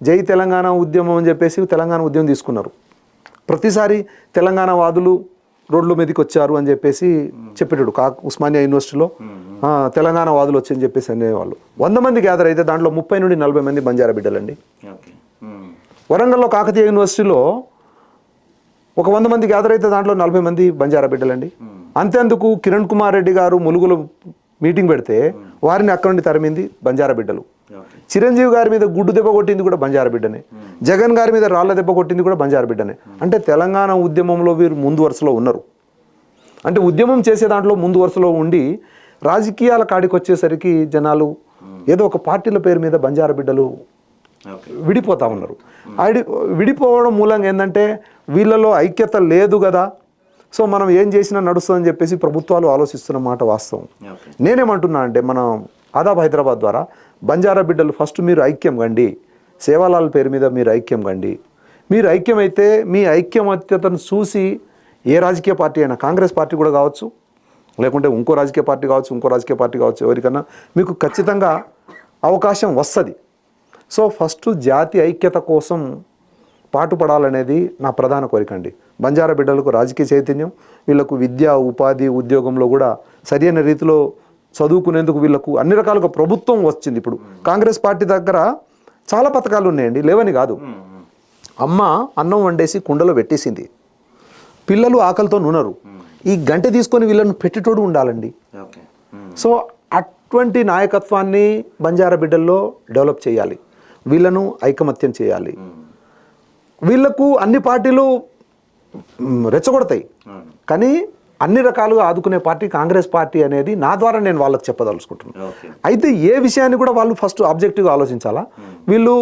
జై తెలంగాణ ఉద్యమం అని చెప్పేసి తెలంగాణ ఉద్యమం తీసుకున్నారు. ప్రతిసారి తెలంగాణ వాదులు రోడ్ల మీదకి వచ్చారు అని చెప్పేసి చెప్పేటాడు. ఉస్మానియా యూనివర్సిటీలో తెలంగాణ వాదులు వచ్చి అని చెప్పేసి అనేవాళ్ళు. 100 మంది గ్యాదర్ అయితే దాంట్లో 30 నుండి 40 మంది బంజారా బిడ్డలండి. వరంగల్లో కాకతీయ యూనివర్సిటీలో ఒక 100 మంది గ్యాదర్ అయితే దాంట్లో 40 మంది బంజారా బిడ్డలండి. అంతేందుకు కిరణ్ కుమార్ రెడ్డి గారు ములుగులో మీటింగ్ పెడితే వారిని అక్కడి నుండి తరిమింది బంజారా బిడ్డలు. చిరంజీవి గారి మీద గుడ్డు దెబ్బ కొట్టింది కూడా బంజారా బిడ్డనే. జగన్ గారి మీద రాళ్ల దెబ్బ కొట్టింది కూడా బంజారా బిడ్డనే. అంటే తెలంగాణ ఉద్యమంలో వీరు ముందు వరుసలో ఉన్నారు. అంటే ఉద్యమం చేసే దాంట్లో ముందు వరుసలో ఉండి రాజకీయాల కాడికి వచ్చేసరికి జనాలు ఏదో ఒక పార్టీల పేరు మీద బంజారా బిడ్డలు విడిపోతూ ఉన్నారు. విడిపోవడం మూలంగా ఏంటంటే వీళ్ళలో ఐక్యత లేదు కదా, సో మనం ఏం చేసినా నడుస్తుందని చెప్పేసి ప్రభుత్వాలు ఆలోచిస్తున్న మాట వాస్తవం. నేనేమంటున్నా అంటే మన ఆదాబ్ హైదరాబాద్ ద్వారా బంజారా బిడ్డలు ఫస్ట్ మీరు ఐక్యం కండి, సేవాలాల్ పేరు మీద మీరు ఐక్యం కండి. మీరు ఐక్యమైతే మీ ఐక్యమత్యతను చూసి ఏ రాజకీయ పార్టీ అయినా, కాంగ్రెస్ పార్టీ కూడా కావచ్చు, లేకుంటే ఇంకో రాజకీయ పార్టీ కావచ్చు, ఎవరికన్నా మీకు ఖచ్చితంగా అవకాశం వస్తుంది. సో ఫస్ట్ జాతి ఐక్యత కోసం పాటుపడాలనేది నా ప్రధాన కోరిక అండి. బంజారా బిడ్డలకు రాజకీయ చైతన్యం, వీళ్ళకు విద్య, ఉపాధి, ఉద్యోగంలో కూడా సరైన రీతిలో చదువుకునేందుకు వీళ్ళకు అన్ని రకాలుగా ప్రభుత్వం వచ్చింది. ఇప్పుడు కాంగ్రెస్ పార్టీ దగ్గర చాలా పథకాలు ఉన్నాయండి, లేవని కాదు. అమ్మ అన్నం వండేసి కుండలో పెట్టేసింది, పిల్లలు ఆకలితో ఉన్నారు, ఈ గంటె తీసుకొని వీళ్ళను పెట్టేటోడు ఉండాలండి. సో అటువంటి నాయకత్వాన్ని బంజారా బిడ్డల్లో డెవలప్ చేయాలి, వీళ్ళను ఐకమత్యం చేయాలి. వీళ్లకు అన్ని పార్టీలు రెచ్చగొడతాయి, కానీ అన్ని రకాలుగా ఆదుకునే పార్టీ కాంగ్రెస్ పార్టీ అనేది నా ద్వారా నేను వాళ్ళకి చెప్పదలుచుకుంటున్నాను. అయితే ఏ విషయాన్ని కూడా వాళ్ళు ఫస్ట్ ఆబ్జెక్టివ్గా ఆలోచించాలా. వీళ్ళు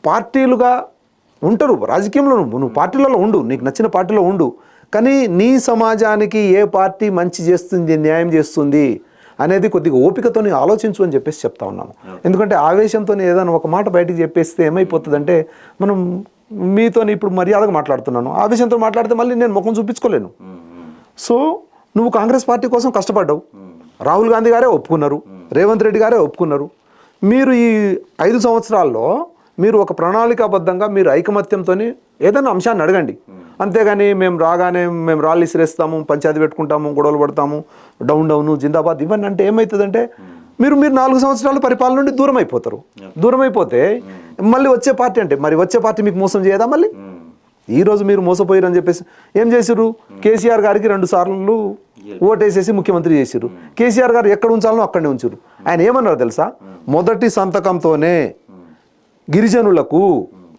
పార్టీలుగా ఉంటారు రాజకీయంలో, నువ్వు పార్టీలలో ఉండు, నీకు నచ్చిన పార్టీలో ఉండు, కానీ నీ సమాజానికి ఏ పార్టీ మంచి చేస్తుంది, న్యాయం చేస్తుంది అనేది కొద్దిగా ఓపికతో ఆలోచించు అని చెప్పేసి చెప్తా ఉన్నాను. ఎందుకంటే ఆవేశంతో ఏదైనా ఒక మాట బయటికి చెప్పేస్తే ఏమైపోతుందంటే, మనం మీతో ఇప్పుడు మర్యాదగా మాట్లాడుతున్నాను, ఆవేశంతో మాట్లాడితే మళ్ళీ నేను ముఖం చూపించుకోలేను. సో నువ్వు కాంగ్రెస్ పార్టీ కోసం కష్టపడ్డావు, రాహుల్ గాంధీ గారే ఒప్పుకున్నారు, రేవంత్ రెడ్డి గారే ఒప్పుకున్నారు. మీరు ఈ 5 సంవత్సరాల్లో మీరు ఒక ప్రణాళికాబద్ధంగా మీరు ఐకమత్యంతో ఏదైనా అంశాన్ని అడగండి. అంతేగాని మేము రాగానే మేము రాళ్ళు ఇసిరేస్తాము, పంచాయతీ పెట్టుకుంటాము, గొడవలు పడతాము, డౌన్ జిందాబాద్ ఇవన్నీ అంటే ఏమవుతుందంటే మీరు 4 సంవత్సరాల పరిపాలన నుండి దూరం అయిపోతారు. దూరం అయిపోతే మళ్ళీ వచ్చే పార్టీ అంటే మరి వచ్చే పార్టీ మీకు మోసం చేయదా? మళ్ళీ ఈరోజు మీరు మోసపోయారని చెప్పేసి ఏం చేసిర్రు? కేసీఆర్ గారికి 2 సార్లు ఓటేసేసి ముఖ్యమంత్రి చేసిర్రు. కేసీఆర్ గారు ఎక్కడ ఉంచాలనో అక్కడనే ఉంచారు. ఆయన ఏమన్నారు తెలుసా? మొదటి సంతకంతోనే గిరిజనులకు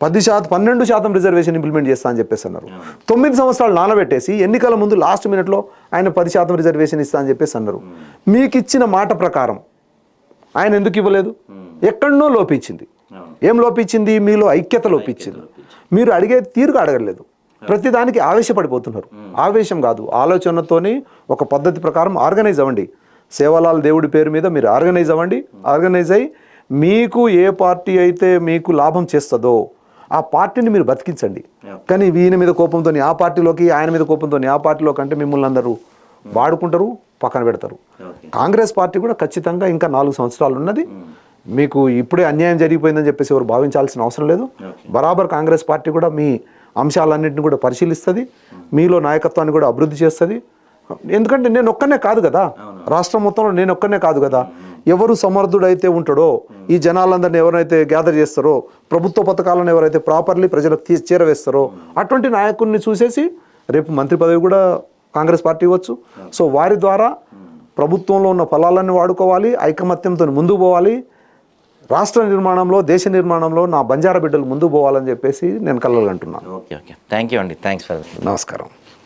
12% రిజర్వేషన్ ఇంప్లిమెంట్ చేస్తా అని చెప్పేసి అన్నారు. 9 సంవత్సరాలు నానబెట్టేసి ఎన్నికల ముందు లాస్ట్ మినిట్లో ఆయన 10% రిజర్వేషన్ ఇస్తా అని చెప్పేసి అన్నారు. మీకు ఇచ్చిన మాట ప్రకారం ఆయన ఎందుకు ఇవ్వలేదు? ఎక్కడనో లోపించింది. ఏం లోపించింది? మీలో ఐక్యత లోపించింది. మీరు అడిగే తీరుగా అడగలేదు. ప్రతిదానికి ఆవేశపడిపోతున్నారు. ఆవేశం కాదు, ఆలోచనతోని ఒక పద్ధతి ప్రకారం ఆర్గనైజ్ అవ్వండి. సేవలాల్ దేవుడి పేరు మీద మీరు ఆర్గనైజ్ అవ్వండి. ఆర్గనైజ్ అయ్యి మీకు ఏ పార్టీ అయితే మీకు లాభం చేస్తుందో ఆ పార్టీని మీరు బతికించండి. కానీ ఈయన మీద కోపంతో ఆ పార్టీలోకి, ఆయన మీద కోపంతో ఆ పార్టీలోకి అంటే మిమ్మల్ని అందరూ వాడుకుంటారు, పక్కన పెడతారు. కాంగ్రెస్ పార్టీ కూడా ఖచ్చితంగా ఇంకా 4 సంవత్సరాలు ఉన్నది. మీకు ఇప్పుడే అన్యాయం జరిగిపోయిందని చెప్పేసి ఎవరు భావించాల్సిన అవసరం లేదు. బరాబర్ కాంగ్రెస్ పార్టీ కూడా మీ అంశాలన్నింటినీ కూడా పరిశీలిస్తుంది, మీలో నాయకత్వాన్ని కూడా అభివృద్ధి చేస్తుంది. ఎందుకంటే నేను ఒక్కనే కాదు కదా, రాష్ట్రం మొత్తంలో నేను ఒక్కనే కాదు కదా. ఎవరు సమర్థుడైతే ఉంటాడో, ఈ జనాలందరినీ ఎవరైతే గ్యాదర్ చేస్తారో, ప్రభుత్వ పథకాలను ఎవరైతే ప్రాపర్లీ ప్రజలకు చేరవేస్తారో అటువంటి నాయకుడిని చూసేసి రేపు మంత్రి పదవి కూడా కాంగ్రెస్ పార్టీ ఇవ్వచ్చు. సో వారి ద్వారా ప్రభుత్వంలో ఉన్న ఫలాలన్నీ వాడుకోవాలి, ఐకమత్యంతో ముందుకు పోవాలి. రాష్ట్ర నిర్మాణంలో, దేశ నిర్మాణంలో నా బంజారా బిడ్డలు ముందుకు పోవాలని చెప్పేసి నేను కలలుగంటున్నాను. ఓకే, థ్యాంక్ యూ అండి. Thanks for. నమస్కారం.